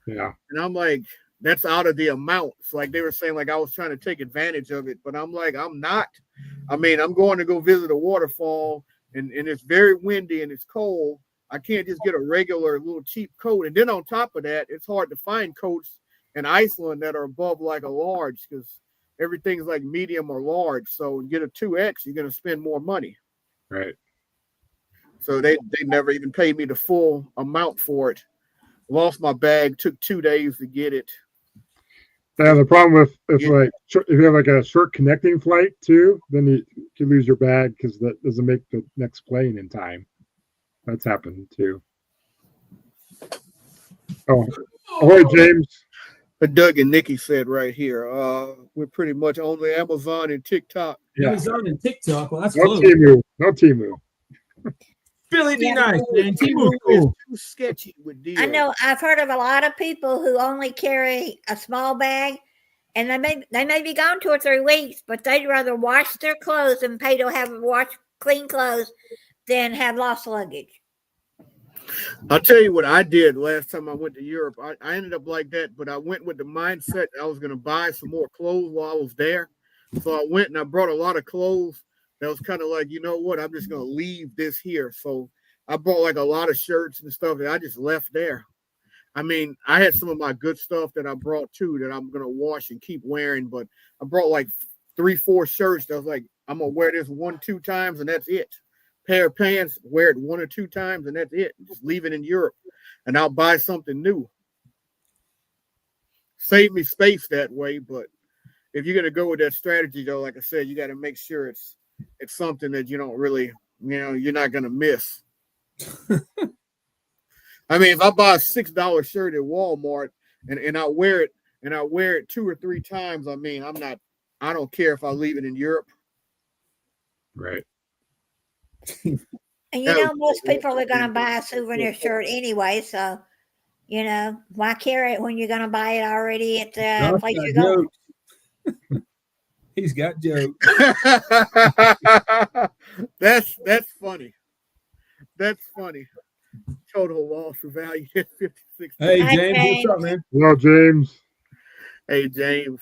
Speaker 5: Yeah.
Speaker 1: And I'm like, that's out of the amount. It's like they were saying like I was trying to take advantage of it, but I'm like, I'm not. I mean, I'm going to go visit a waterfall, and it's very windy and it's cold. I can't just get a regular little cheap coat. And then on top of that, it's hard to find coats in Iceland that are above like a large because everything's like medium or large. So you get a 2X, you're going to spend more money.
Speaker 5: Right.
Speaker 1: So they never even paid me the full amount for it. Lost my bag, took 2 days to get it.
Speaker 5: Yeah, the problem with if you have like a short connecting flight too, then you can lose your bag because that doesn't make the next plane in time. That's happened too. Oh, ahoy, James.
Speaker 1: But Doug and Nikki said right here, we're pretty much only Amazon and TikTok.
Speaker 5: Yeah.
Speaker 6: Amazon and TikTok. Well, that's
Speaker 5: No
Speaker 6: close.
Speaker 5: Temu. No Temu.
Speaker 6: Billy be
Speaker 4: Yeah.
Speaker 6: nice, man. Timu's
Speaker 1: It's
Speaker 6: cool.
Speaker 1: too sketchy with deals.
Speaker 4: I know I've heard of a lot of people who only carry a small bag, and they may be gone 2 or 3 weeks, but they'd rather wash their clothes and pay to have wash clean clothes than have lost luggage.
Speaker 1: I'll tell you what I did last time I went to Europe. I ended up like that, but I went with the mindset I was going to buy some more clothes while I was there. So I went and I brought a lot of clothes. That was kind of like, you know what, I'm just going to leave this here. So I brought like a lot of shirts and stuff that I just left there. I mean, I had some of my good stuff that I brought too that I'm going to wash and keep wearing, but I brought like 3-4 shirts that was like, I'm going to wear this 1-2 times and that's it. Pair of pants, wear it 1 or 2 times and that's it. Just leave it in Europe and I'll buy something new. Save me space that way, but if you're going to go with that strategy though, like I said, you got to make sure it's something that you don't really, you're not going to miss. I mean, if I buy a $6 shirt at Walmart and I wear it 2 or 3 times, I mean, I don't care if I leave it in Europe.
Speaker 5: Right.
Speaker 4: And most people are going to buy a souvenir shirt anyway, so why carry it when you're going to buy it already at the place you're going?
Speaker 6: He's got jokes.
Speaker 1: That's funny. That's funny. Total loss of value at 56.
Speaker 6: Hey,
Speaker 4: Hi,
Speaker 6: James,
Speaker 4: James.
Speaker 6: what's up, man?
Speaker 5: Hello, James.
Speaker 1: Hey, James.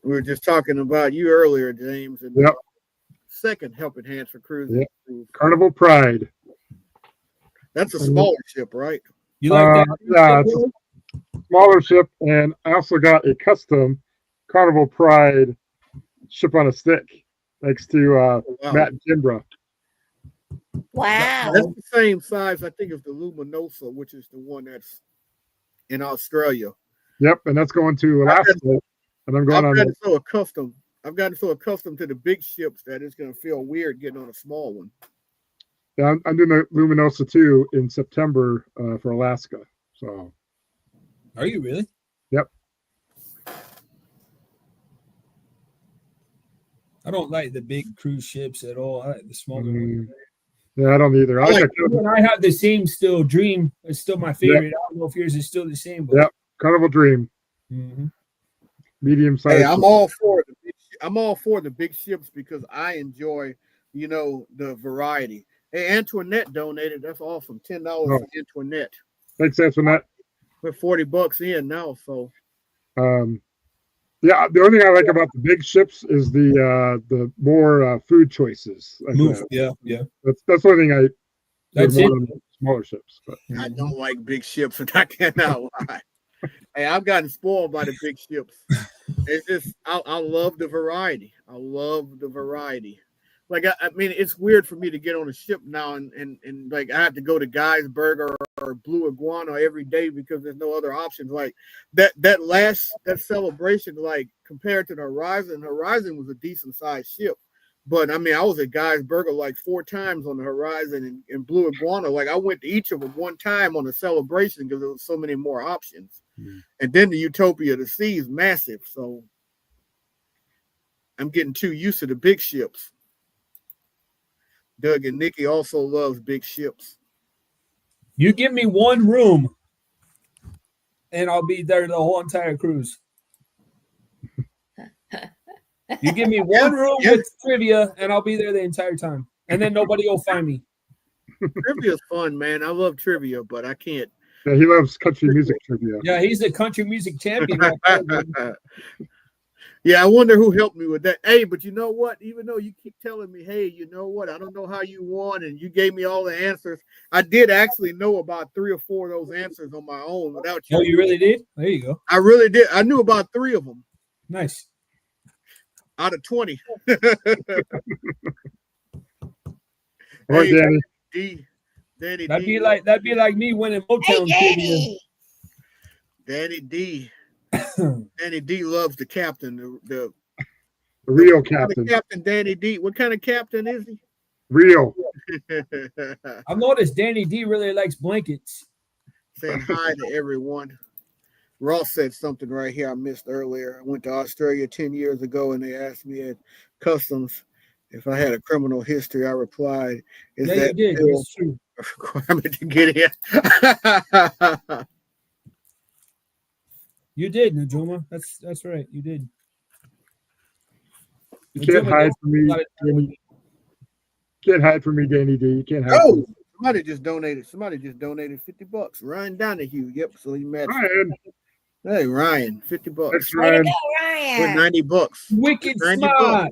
Speaker 1: We were just talking about you earlier, James. And
Speaker 5: Yep.
Speaker 1: Second helping hands for cruising.
Speaker 5: Yep. Carnival Pride.
Speaker 1: That's a smaller ship, right?
Speaker 6: You like that?
Speaker 5: Yeah, it's a smaller ship, and I also got a custom Carnival Pride ship on a stick thanks to
Speaker 1: Wow.
Speaker 5: Matt and Kimbra.
Speaker 4: Wow.
Speaker 1: That's the same size, I think, as the Luminosa, which is the one that's in Australia.
Speaker 5: Yep, and that's going to Alaska, and I'm going
Speaker 1: I've
Speaker 5: on.
Speaker 1: gotten so accustomed to the big ships that it's going to feel weird getting on a small one.
Speaker 5: Yeah, I'm doing the Luminosa 2 in September for Alaska. So,
Speaker 6: Are you really?
Speaker 5: Yep.
Speaker 6: I don't like the big cruise ships at all. I like the smaller ones.
Speaker 5: Yeah, I don't either.
Speaker 6: I have the same still Dream. It's still my favorite. I don't know if yours is still the same. But
Speaker 5: Yep. Carnival Dream,
Speaker 6: Mhm.
Speaker 5: medium size.
Speaker 1: Hey, I'm all for the big ships because I enjoy, the variety. Hey, Antoinette donated. That's awesome. $10 for Antoinette.
Speaker 5: Thanks, Antoinette.
Speaker 1: We're $40 in now, so
Speaker 5: Yeah, the only thing I like about the big ships is the more food choices. Like
Speaker 6: Move.
Speaker 5: that.
Speaker 6: Yeah.
Speaker 5: That's the only thing
Speaker 6: That's
Speaker 5: more
Speaker 6: it.
Speaker 5: than smaller ships. But
Speaker 1: I don't like big ships, and I cannot lie. Hey, I've gotten spoiled by the big ships. It's just I love the variety. I love the variety. like I mean, it's weird for me to get on a ship now and like I have to go to Geisberg or Blue Iguana every day because there's no other options. Like that celebration, like compared to the Horizon was a decent sized ship. But I mean, I was at Geisberger like 4 times on the Horizon and Blue Iguana. Like I went to each of them one time on the celebration because there was so many more options. And then the Utopia of the Sea is massive. So I'm getting too used to the big ships. Doug and Nikki also loves big ships.
Speaker 6: You give me one room, and I'll be there the whole entire cruise. You give me one room with trivia, and I'll be there the entire time. And then nobody will find me.
Speaker 1: Trivia's fun, man. I love trivia, but I can't.
Speaker 5: Yeah, he loves country music trivia.
Speaker 6: Yeah, he's a country music champion.
Speaker 1: Yeah, I wonder who helped me with that. Hey, but you know what? Even though you keep telling me, hey, you know what? I don't know how you won, and you gave me all the answers. I did actually know about 3 or 4 of those answers on my own without you.
Speaker 6: Oh, you really did? There you go.
Speaker 1: I really did. I knew about 3 of them.
Speaker 6: Nice.
Speaker 1: Out of 20.
Speaker 5: All right, Danny.
Speaker 1: Danny
Speaker 6: That'd
Speaker 1: D.
Speaker 6: be like me winning Motown trivia.
Speaker 1: Danny D. Danny D loves the captain. The
Speaker 5: real captain.
Speaker 1: Captain Danny D. What kind of captain is he?
Speaker 5: Real.
Speaker 6: I've noticed Danny D really likes blankets.
Speaker 1: Saying hi to everyone. Ross said something right here I missed earlier. I went to Australia 10 years ago and they asked me at customs if I had a criminal history. I replied, "Is
Speaker 6: Yeah,
Speaker 1: that
Speaker 6: you did.
Speaker 1: still
Speaker 6: It's true.
Speaker 1: a requirement to get in?"
Speaker 6: You did, Najuma. That's right. You did.
Speaker 5: You can't hide from me. Danny. Can't hide from me, Danny D. You can't hide from me.
Speaker 1: Somebody just donated $50. Ryan Donahue. Yep. So he matched.
Speaker 5: Ryan.
Speaker 1: Hey, Ryan, $50.
Speaker 5: Thanks,
Speaker 4: Way to
Speaker 5: Ryan.
Speaker 4: go,
Speaker 1: With
Speaker 4: Ryan.
Speaker 1: $90.
Speaker 6: Wicked
Speaker 1: 90
Speaker 6: smart.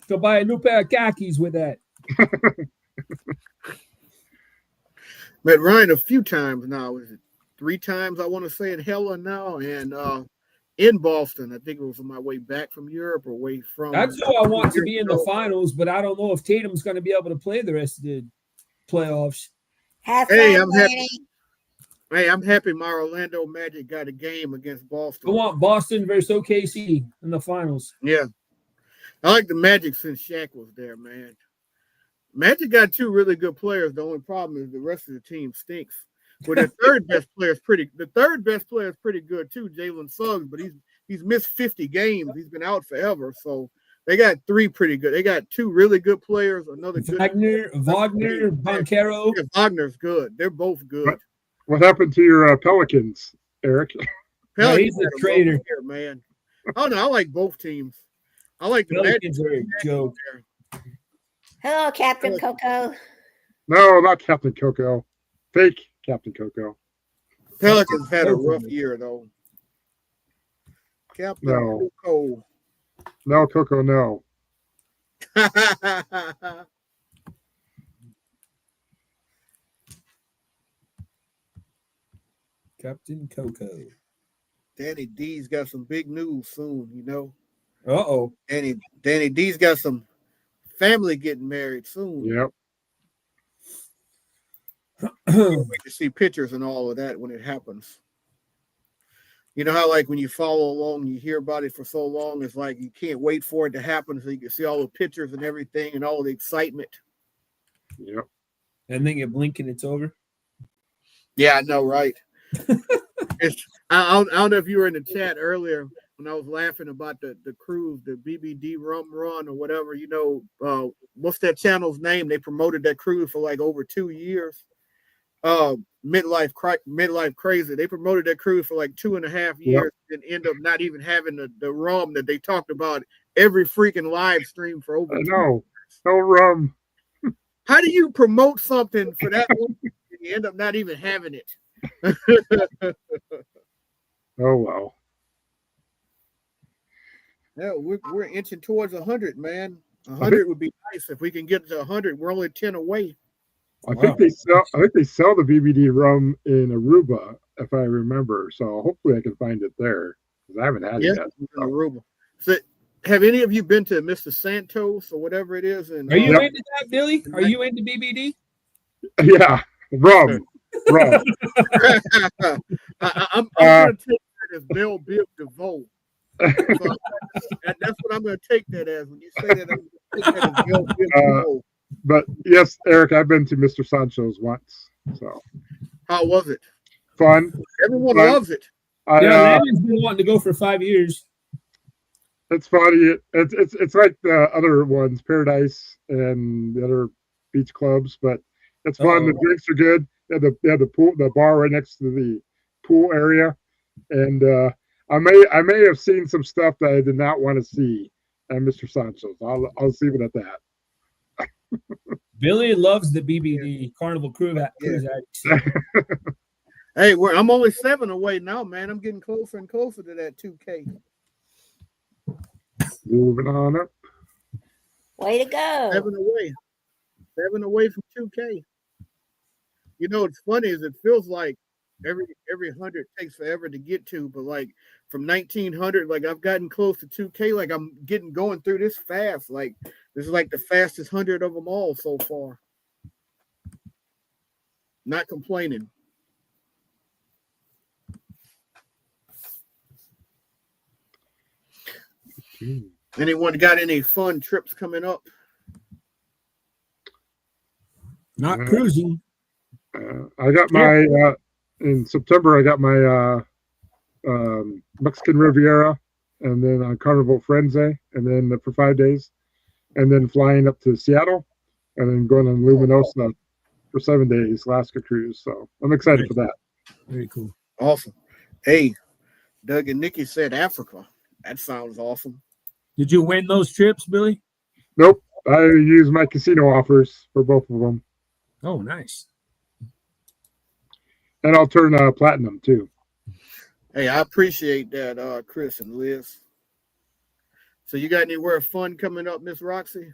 Speaker 6: Go buy a new pair of khakis with that.
Speaker 1: Met Ryan a few times now. Is it 3 times? I want to say in Hella now and in Boston. I think it was on my way back from Europe or way from.
Speaker 6: That's who I want to be in the finals, but I don't know if Tatum's going to be able to play the rest of the playoffs.
Speaker 4: Have
Speaker 1: Hey,
Speaker 4: fun,
Speaker 1: I'm happy.
Speaker 4: Danny.
Speaker 1: Hey, I'm happy my Orlando Magic got a game against Boston.
Speaker 6: I want Boston versus OKC in the finals.
Speaker 1: Yeah. I like the Magic since Shaq was there, man. Magic got 2 really good players. The only problem is the rest of the team stinks. But the third best player is pretty good too, Jalen Suggs, but he's missed 50 games. He's been out forever. So they got 3 pretty good. They got 2 really good players, another good
Speaker 6: Wagner, Banchero.
Speaker 1: Yeah, Wagner's good. They're both good.
Speaker 5: What happened to your Pelicans, Eric?
Speaker 6: Yeah, he's
Speaker 1: Pelicans
Speaker 6: a
Speaker 1: had
Speaker 6: traitor.
Speaker 1: rough year, man. Oh no, I like both teams. I like the
Speaker 6: Pelicans
Speaker 1: Magic.
Speaker 6: are a joke.
Speaker 4: Hello, Captain Coco.
Speaker 5: No, not Captain Coco. Fake Captain Coco.
Speaker 1: Pelicans had a rough year though. Captain
Speaker 5: No.
Speaker 1: Coco.
Speaker 5: No, Coco, no.
Speaker 6: Captain Coco.
Speaker 1: Danny D's got some big news soon, you know.
Speaker 6: Uh-oh.
Speaker 1: Danny D's got some family getting married soon.
Speaker 5: Yep.
Speaker 1: Wait to see pictures and all of that when it happens. You know how like when you follow along, you hear about it for so long, it's like you can't wait for it to happen so you can see all the pictures and everything and all the excitement.
Speaker 5: Yep.
Speaker 6: And then you blink and it's over.
Speaker 1: Yeah, I know, right? I don't know if you were in the chat earlier when I was laughing about the cruise, the BBD Rum Run or whatever. You know, what's that channel's name? They promoted that cruise for like over 2 years. Midlife Crazy. They promoted that cruise for like 2.5 years and end up not even having the rum that they talked about every freaking live stream for over.
Speaker 5: I know. No rum.
Speaker 1: How do you promote something for that long and you end up not even having it?
Speaker 5: Oh, well.
Speaker 1: Yeah, we're inching towards 100, man. 100 would be nice if we can get to 100. We're only 10 away.
Speaker 5: I think they sell the BBD rum in Aruba, if I remember. So hopefully I can find it there because I haven't had it yet.
Speaker 1: In Aruba. So have any of you been to Mr. Santos or whatever it is? And
Speaker 6: Are you into that, Billy? Are you into BBD?
Speaker 5: Yeah, rum.
Speaker 1: I'm gonna take that as Bell Biv DeVoe. So that's what I'm gonna take that as. When you say that, I'm gonna take that as Bell Biv DeVoe.
Speaker 5: But yes, Eric, I've been to Mr. Sancho's once. So
Speaker 1: How was it?
Speaker 5: fun.
Speaker 1: Everyone
Speaker 5: Fun.
Speaker 1: loves it.
Speaker 6: Landon's been wanting to go for 5 years.
Speaker 5: It's funny. It's like the other ones, Paradise and the other beach clubs, but it's fun. The drinks are good. They have the pool, the bar right next to the pool area, and I may have seen some stuff that I did not want to see at Mr. Sancho's. I'll leave it at that.
Speaker 6: Billy loves the BBD Carnival Cruise Addicts.
Speaker 1: Hey, I'm only 7 away now, man. I'm getting closer and closer to that 2K.
Speaker 5: Moving on up.
Speaker 4: Way to go.
Speaker 1: 7 away. 7 away from 2K. You know, what's funny is it feels like every 100 takes forever to get to, but like from 1900, like I've gotten close to 2K. Like I'm going through this fast. Like this is like the fastest 100 of them all so far. Not complaining. Anyone got any fun trips coming up?
Speaker 6: Not cruising.
Speaker 5: I got my in September. I got my Mexican Riviera, and then on Carnival Frenzy, and then for 5 days, and then flying up to Seattle, and then going on Luminosa for 7 days, Alaska cruise. So I'm excited for that.
Speaker 6: Very cool.
Speaker 1: Awesome. Hey, Doug and Nikki said Africa. That sounds awesome.
Speaker 6: Did you win those trips, Billy?
Speaker 5: Nope. I used my casino offers for both of them.
Speaker 6: Oh, nice.
Speaker 5: And I'll turn platinum too.
Speaker 1: Hey, I appreciate that, Chris and Liz. So you got anywhere fun coming up, Miss Roxy?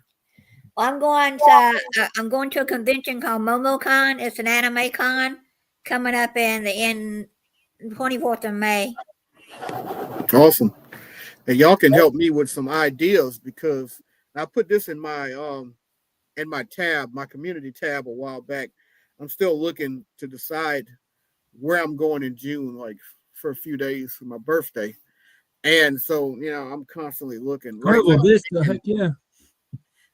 Speaker 4: I'm going to a convention called MomoCon. It's an anime con coming up in 24th of May.
Speaker 1: Awesome. And y'all can help me with some ideas because I put this in my tab, my community tab a while back. I'm still looking to decide where I'm going in June, like for a few days for my birthday. And so, you know, I'm constantly looking.
Speaker 6: Heck yeah.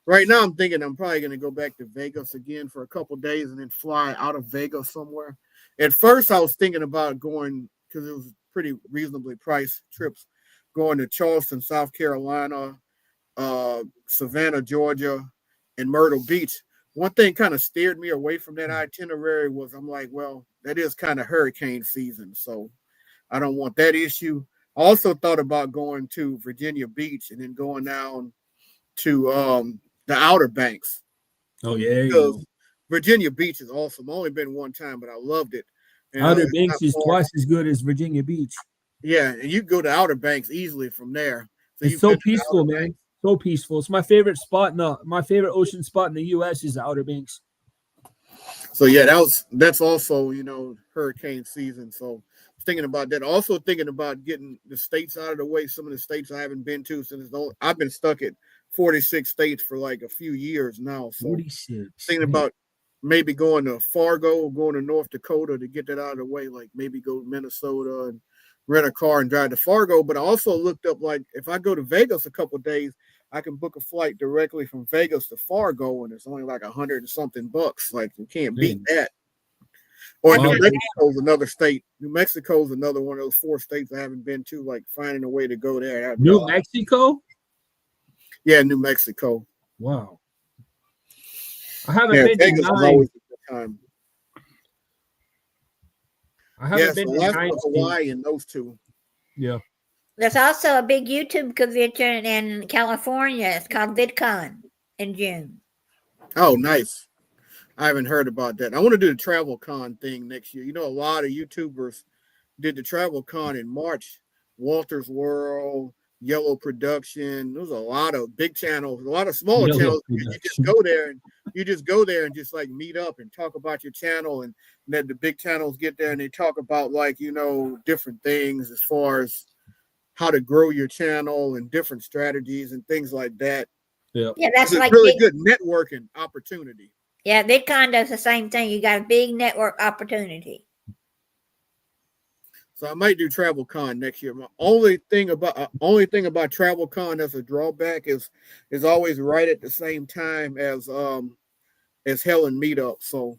Speaker 1: Right now, I'm thinking I'm probably going to go back to Vegas again for a couple days and then fly out of Vegas somewhere. At first, I was thinking about going, because it was pretty reasonably priced trips, going to Charleston, South Carolina, Savannah, Georgia, and Myrtle Beach. One thing kind of steered me away from that itinerary was I'm like, well, that is kind of hurricane season, so I don't want that issue. I also thought about going to Virginia Beach and then going down to the Outer Banks.
Speaker 6: Oh, yeah.
Speaker 1: Because Virginia Beach is awesome. I've only been one time, but I loved it. And,
Speaker 6: Outer Banks is twice as good as Virginia Beach.
Speaker 1: Yeah, and you go to Outer Banks easily from there.
Speaker 6: It's so peaceful, man. So peaceful. It's my favorite spot. My favorite ocean spot in the U.S. is the Outer Banks.
Speaker 1: So yeah, that's also, you know, hurricane season. So thinking about that. Also thinking about getting the states out of the way. Some of the states I haven't been to since I've been stuck at 46 states for like a few years now. So
Speaker 6: 46.
Speaker 1: Thinking about maybe going to Fargo or going to North Dakota to get that out of the way. Like maybe go to Minnesota and rent a car and drive to Fargo. But I also looked up, like, if I go to Vegas a couple of days, I can book a flight directly from Vegas to Fargo, and it's only like $100 and something bucks. Like, you can't beat that. Or New Mexico's another state. New Mexico's another one of those 4 states I haven't been to, like finding a way to go there.
Speaker 6: New Mexico?
Speaker 1: Yeah, New Mexico.
Speaker 6: Wow. I haven't been
Speaker 1: Vegas
Speaker 6: to 9.
Speaker 1: Is always a good time.
Speaker 6: I haven't been to
Speaker 1: Alaska,
Speaker 6: 9
Speaker 1: Hawaii, and those 2.
Speaker 6: Yeah.
Speaker 4: There's also a big YouTube convention in California. It's called VidCon in June.
Speaker 1: Oh, nice. I haven't heard about that. I want to do the Travel Con thing next year. You know, a lot of YouTubers did the Travel Con in March. Walter's World, Yellow Production. There's a lot of big channels, a lot of smaller channels. You just go there and just like meet up and talk about your channel, and then the big channels get there and they talk about, like, you know, different things as far as how to grow your channel and different strategies and things like that.
Speaker 4: Yeah, that's
Speaker 1: It's a
Speaker 4: like
Speaker 1: really
Speaker 4: big,
Speaker 1: good networking opportunity.
Speaker 4: yeah, VidCon does the same thing. You got a big network opportunity.
Speaker 1: So I might do TravelCon next year. My only thing about TravelCon as a drawback is always right at the same time as Helen meetup. So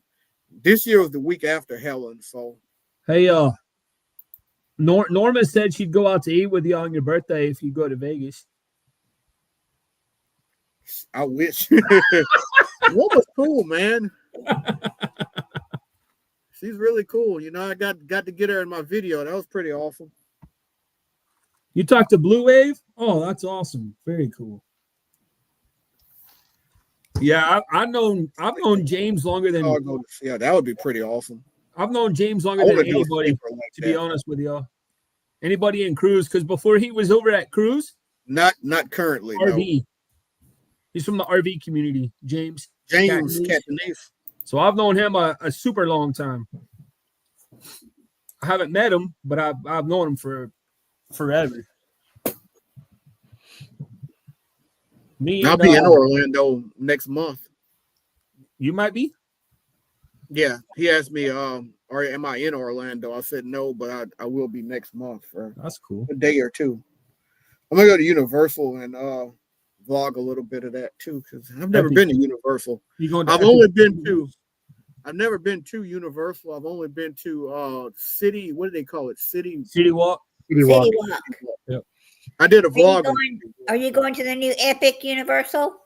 Speaker 1: this year was the week after Helen. So
Speaker 6: Hey, Norma said she'd go out to eat with you on your birthday if you go to Vegas.
Speaker 1: I wish. What was cool, man. She's really cool. You know, I got to get her in my video. That was pretty awesome.
Speaker 6: You talked to Blue Wave? Oh, that's awesome. Very cool. Yeah, I've known James longer than
Speaker 1: Yeah, that would be pretty awesome.
Speaker 6: I've known James longer
Speaker 1: I
Speaker 6: than
Speaker 1: wanna do a
Speaker 6: anybody,
Speaker 1: sleeper like
Speaker 6: to be
Speaker 1: that.
Speaker 6: honest with y'all. Anybody in Cruise, because before he was over at Cruise,
Speaker 1: Not currently. No.
Speaker 6: RV. He's from the RV community, James.
Speaker 1: James
Speaker 6: Catanese.
Speaker 1: Catanese.
Speaker 6: So I've known him a super long time. I haven't met him, but I've known him for forever. Me,
Speaker 1: I'll
Speaker 6: and,
Speaker 1: be in Orlando next month.
Speaker 6: You might be.
Speaker 1: Yeah, he asked me, or am I in Orlando? I said no, but I will be next month for
Speaker 6: That's cool.
Speaker 1: a day or two. I'm gonna go to Universal and vlog a little bit of that too, because I've never been to Universal.
Speaker 6: You going? To
Speaker 1: I've
Speaker 6: Epic?
Speaker 1: only been to. I've never been to Universal. I've only been to City. What do they call it? City
Speaker 6: Walk.
Speaker 5: City Walk.
Speaker 4: City Walk.
Speaker 1: I did a vlog.
Speaker 4: Are you going to the new Epic Universal?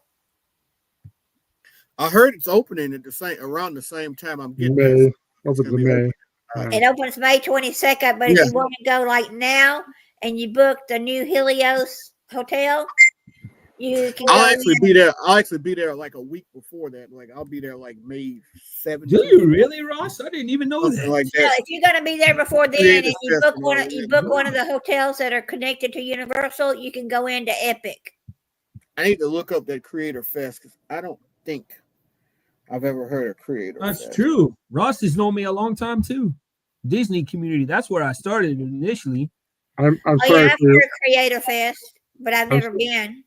Speaker 1: I heard it's opening at around the same time I'm getting
Speaker 5: May.
Speaker 1: there.
Speaker 5: Opens
Speaker 1: gonna
Speaker 5: in
Speaker 1: be
Speaker 5: May.
Speaker 4: It opens May 22nd, but if
Speaker 1: Yeah.
Speaker 4: you want to go like now and you book the new Helios hotel, you can
Speaker 1: I'll
Speaker 4: go
Speaker 1: actually
Speaker 4: in.
Speaker 1: be there. I'll actually be there like a week before that. Like I'll be there like May 17th.
Speaker 6: Do you really, Ross? I didn't even know
Speaker 1: Something
Speaker 6: that.
Speaker 1: like
Speaker 4: Yeah,
Speaker 1: that.
Speaker 4: if you're gonna be there before then
Speaker 1: Creative
Speaker 4: and you book
Speaker 1: Festival,
Speaker 4: you
Speaker 1: yeah.
Speaker 4: book one of the hotels that are connected to Universal, you can go into Epic.
Speaker 1: I need to look up that Creator Fest because I don't think I've ever heard of Creator
Speaker 6: That's
Speaker 1: Fest.
Speaker 6: true. Ross has known me a long time too. Disney community. That's where I started initially.
Speaker 5: I'm
Speaker 4: Oh
Speaker 5: sorry.
Speaker 4: yeah, I've heard of Creator Fest, but I've never
Speaker 5: sorry.
Speaker 4: been.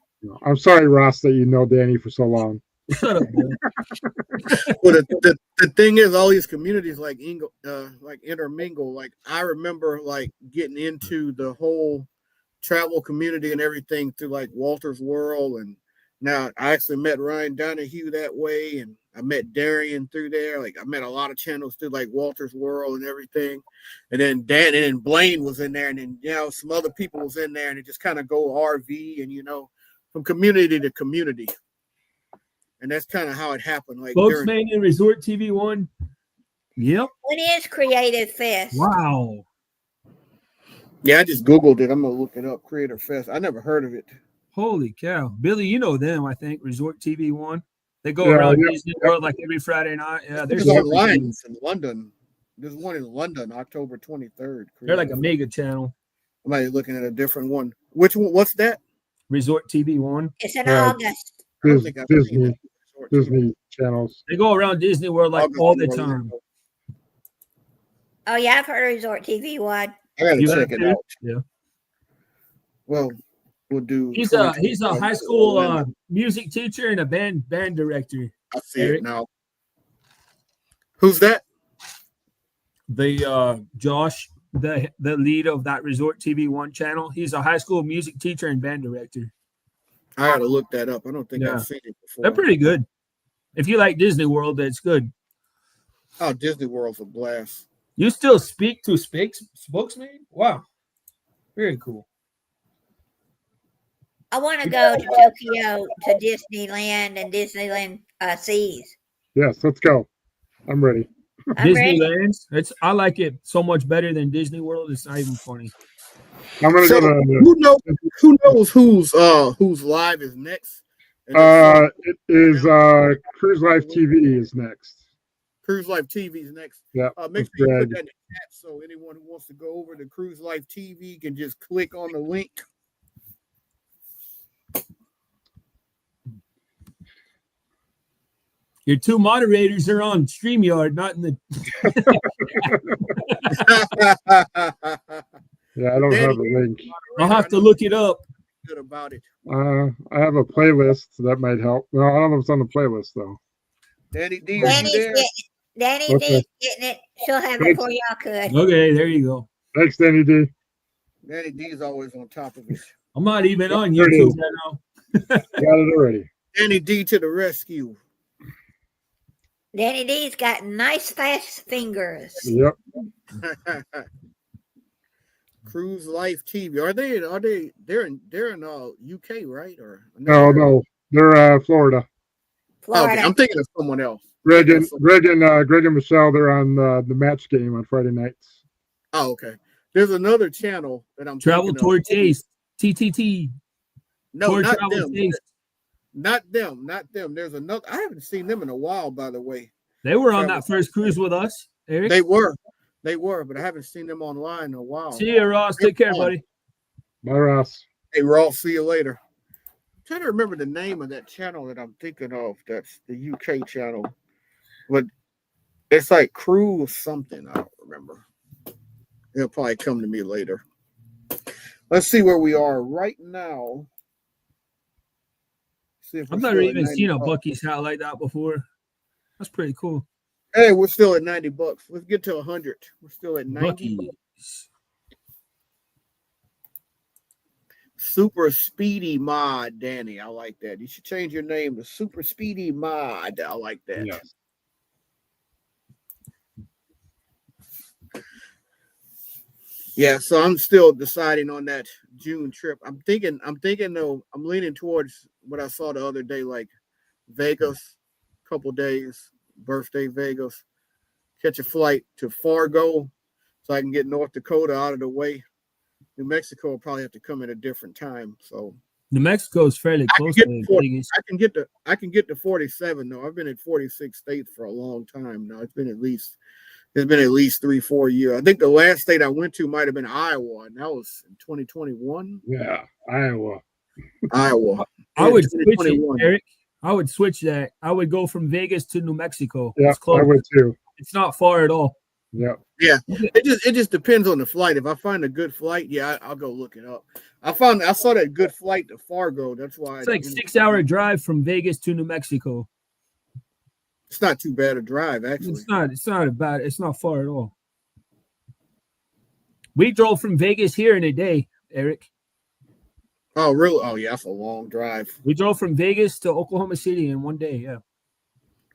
Speaker 5: I'm sorry, Ross, that you know Danny for so long.
Speaker 6: Shut up, man.
Speaker 1: Well, the thing is, all these communities like intermingle. Like I remember like getting into the whole travel community and everything through like Walter's World, and now I actually met Ryan Donahue that way, and I met Darian through there. Like I met a lot of channels through like Walter's World and everything, and then Blaine was in there, and then some other people was in there, and it just kind of go RV and from community to community. And that's kind of how it happened. Like
Speaker 6: Spokesmania Resort TV 1. Yep.
Speaker 4: When is Creative Fest?
Speaker 6: Wow.
Speaker 1: Yeah, I just Googled it. I'm gonna look it up. Creator Fest. I never heard of it.
Speaker 6: Holy cow. Billy, you know them, I think. Resort TV 1. They go
Speaker 5: Yeah,
Speaker 6: around
Speaker 5: yeah.
Speaker 6: Disney World like every Friday night. Yeah, they're
Speaker 1: There's
Speaker 6: super
Speaker 1: online
Speaker 6: cool.
Speaker 1: in London. There's one in London, October 23rd.
Speaker 6: They're like a mega channel.
Speaker 1: I might be looking at a different one. Which one? What's that?
Speaker 6: Resort TV 1.
Speaker 4: It's in
Speaker 5: Yeah.
Speaker 4: August.
Speaker 1: I don't think I've seen that.
Speaker 5: Disney channels.
Speaker 6: They go around Disney World like
Speaker 1: August
Speaker 6: all the
Speaker 1: in
Speaker 6: time.
Speaker 1: Orlando.
Speaker 4: Oh yeah, I've heard of Resort TV one.
Speaker 1: I gotta
Speaker 6: You
Speaker 1: check
Speaker 6: have
Speaker 1: it
Speaker 6: to?
Speaker 1: out.
Speaker 6: Yeah.
Speaker 1: Well, we'll do.
Speaker 6: He's a
Speaker 1: 2025
Speaker 6: high school
Speaker 1: Orlando.
Speaker 6: music teacher and a band director.
Speaker 1: I see
Speaker 6: Eric.
Speaker 1: it now. Who's that?
Speaker 6: The Josh, the lead of that Resort TV 1 channel. He's a high school music teacher and band director.
Speaker 1: I gotta look that up. I don't think
Speaker 6: Yeah.
Speaker 1: I've seen it before.
Speaker 6: They're pretty good. If you like Disney World, that's good.
Speaker 1: Oh, Disney World's a blast.
Speaker 6: You still speak to spokesman? Wow. Very cool.
Speaker 4: I want to go to Tokyo to Disneyland and Disneyland Seas.
Speaker 5: Yes, let's go. I'm ready.
Speaker 4: I'm ready.
Speaker 6: Disneyland. I like it so much better than Disney World. It's not even funny.
Speaker 5: I'm gonna
Speaker 1: So,
Speaker 5: go to.
Speaker 1: who knows whose live is next?
Speaker 5: It is Cruise Life TV is next.
Speaker 1: Cruise Life TV is next.
Speaker 5: Yeah.
Speaker 1: Make sure you put that in the chat so anyone who wants to go over to Cruise Life TV can just click on the link.
Speaker 6: Your two moderators are on StreamYard, not in the.
Speaker 5: Yeah, I don't have a link.
Speaker 6: I'll have to look it up.
Speaker 1: Good about it.
Speaker 5: I have a playlist that might help. No, I don't know if it's on the playlist though.
Speaker 1: Danny D, are you
Speaker 4: Danny's
Speaker 1: there?
Speaker 4: Danny
Speaker 5: Okay.
Speaker 4: D's getting it. She'll have it before y'all could.
Speaker 6: Okay, there you go.
Speaker 5: Thanks, Danny D.
Speaker 1: Danny D is always on top of it.
Speaker 6: I'm not even on
Speaker 5: There it
Speaker 6: YouTube
Speaker 5: is.
Speaker 6: right now.
Speaker 5: Got it already.
Speaker 1: Danny D to the rescue.
Speaker 4: Danny D's got nice fast fingers.
Speaker 5: Yep.
Speaker 1: Cruise Life TV. They're in UK, right? Or
Speaker 5: No, they're Florida.
Speaker 4: Florida.
Speaker 1: Okay, I'm thinking of someone else.
Speaker 5: Greg and Michelle, they're on the match game on Friday nights.
Speaker 1: Oh, okay. There's another channel that I'm
Speaker 6: Travel
Speaker 1: thinking
Speaker 6: Tour
Speaker 1: of.
Speaker 6: Taste. TTT.
Speaker 1: No,
Speaker 6: Tour
Speaker 1: not
Speaker 6: Travel
Speaker 1: them.
Speaker 6: Taste.
Speaker 1: Not them. There's another. I haven't seen them in a while, by the way.
Speaker 6: They were on
Speaker 1: Travel
Speaker 6: that first cruise with us, Eric.
Speaker 1: They were, but I haven't seen them online in a while.
Speaker 6: See you, Ross. Take care, buddy.
Speaker 5: Bye, Ross.
Speaker 1: Hey, Ross, see you later. I'm trying to remember the name of that channel that I'm thinking of. That's the UK channel, but it's like Cruise something. I don't remember. It'll probably come to me later. Let's see where we are right now. See if
Speaker 6: I've
Speaker 1: we're
Speaker 6: never
Speaker 1: still at
Speaker 6: even seen a
Speaker 1: $90.
Speaker 6: Bucky's hat like that before. That's pretty cool.
Speaker 1: Hey, we're still at $90. Let's get to 100. We're still at 90.
Speaker 6: Bucky's.
Speaker 1: Super Speedy Mod, Danny. I like that. You should change your name to Super Speedy Mod. I like that.
Speaker 5: Yes.
Speaker 1: Yeah, so I'm still deciding on that June trip. I'm thinking though, I'm leaning towards what I saw the other day, like Vegas, couple days, birthday Vegas, catch a flight to Fargo so I can get North Dakota out of the way. New Mexico will probably have to come at a different time. So
Speaker 6: New Mexico is fairly
Speaker 1: I can
Speaker 6: close
Speaker 1: get
Speaker 6: to
Speaker 1: to 40
Speaker 6: Vegas.
Speaker 1: I can get to 47 though. I've been at 46 states for a long time now. It's been at least 3-4 years. I think the last state I went to might have been Iowa, and that was in 2021.
Speaker 5: Yeah. Iowa.
Speaker 1: Iowa.
Speaker 6: I would switch it,
Speaker 1: 2021.
Speaker 6: Eric. I would switch that. I would go from Vegas to New Mexico.
Speaker 5: Yeah,
Speaker 6: It's close.
Speaker 5: I would too.
Speaker 6: It's not far at all.
Speaker 5: Yeah.
Speaker 1: Yeah, it just depends on the flight. If I find a good flight, yeah, I'll go look it up. I saw that good flight to Fargo. That's why
Speaker 6: It's like 6-hour drive from Vegas to New Mexico.
Speaker 1: It's not too bad a drive, actually.
Speaker 6: It's not far at all. We drove from Vegas here in a day, Eric.
Speaker 1: Oh, really? Oh, yeah, that's a long drive.
Speaker 6: We drove from Vegas to Oklahoma City in one day. Yeah.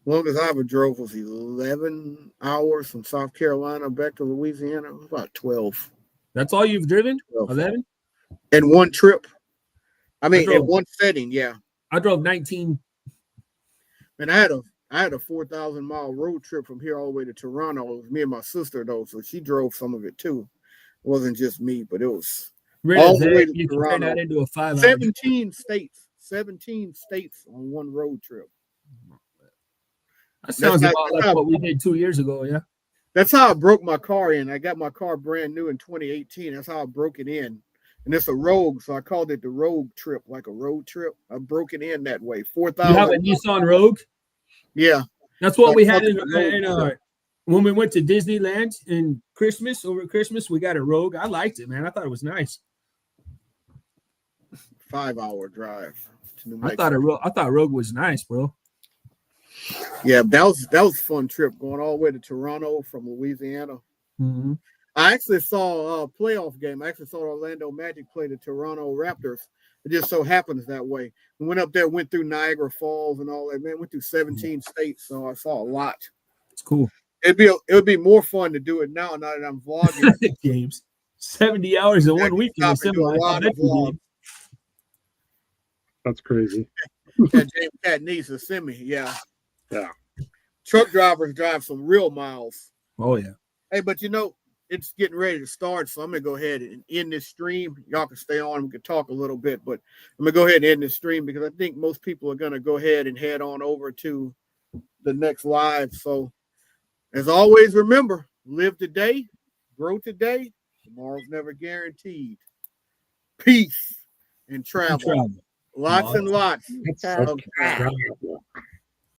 Speaker 1: Longest I ever drove was 11 hours from South Carolina back to Louisiana. It was about 12.
Speaker 6: That's all you've driven?
Speaker 1: 12.
Speaker 6: 11?
Speaker 1: In one trip. I mean,
Speaker 6: drove-
Speaker 1: in one setting, yeah.
Speaker 6: I drove 19.
Speaker 1: And I had a 4,000-mile road trip from here all the way to Toronto. It was me and my sister, though, so she drove some of it, too. It wasn't just me, but it was all the way to
Speaker 6: You can turn
Speaker 1: Toronto.
Speaker 6: that into a 5-hour.
Speaker 1: 17 states on one road trip.
Speaker 6: That sounds
Speaker 1: That's
Speaker 6: about
Speaker 1: not-
Speaker 6: like what we did 2 years ago. Yeah.
Speaker 1: That's how I broke my car in. I got my car brand new in 2018. That's how I broke it in. And it's a Rogue, so I called it the Rogue trip, like a road trip. I broke it in that way.
Speaker 6: You have
Speaker 1: 4,000.
Speaker 6: a Nissan Rogue?
Speaker 1: Yeah.
Speaker 6: That's what
Speaker 1: So
Speaker 6: we
Speaker 1: I
Speaker 6: had
Speaker 1: called it a
Speaker 6: in
Speaker 1: Rogue.
Speaker 6: when we went to Disneyland in over Christmas. We got a Rogue. I liked it, man. I thought it was nice.
Speaker 1: 5-hour drive to New
Speaker 6: I
Speaker 1: Mexico.
Speaker 6: thought Rogue was nice, bro.
Speaker 1: Yeah, that was a fun trip going all the way to Toronto from Louisiana.
Speaker 6: Mm-hmm.
Speaker 1: I actually saw a playoff game. I actually saw Orlando Magic play the Toronto Raptors. It just so happens that way. We went up there, went through Niagara Falls and all that. Man, went through 17 states, so I saw a lot.
Speaker 6: It's cool.
Speaker 1: It would be more fun to do it now that I'm vlogging.
Speaker 6: Games. 70 hours in one week.
Speaker 1: Stop and do a lot of vlogs.
Speaker 5: That's crazy.
Speaker 1: That James Cat needs to send me. Yeah.
Speaker 5: Yeah.
Speaker 1: Truck drivers drive some real miles.
Speaker 6: Oh yeah.
Speaker 1: Hey, but it's getting ready to start, so I'm gonna go ahead and end this stream. Y'all can stay on. We can talk a little bit, but I'm gonna go ahead and end this stream because I think most people are gonna go ahead and head on over to the next live. So, as always, remember: live today, grow today. Tomorrow's never guaranteed. Peace and travel. Lots and lots
Speaker 5: That's
Speaker 1: of
Speaker 5: travel.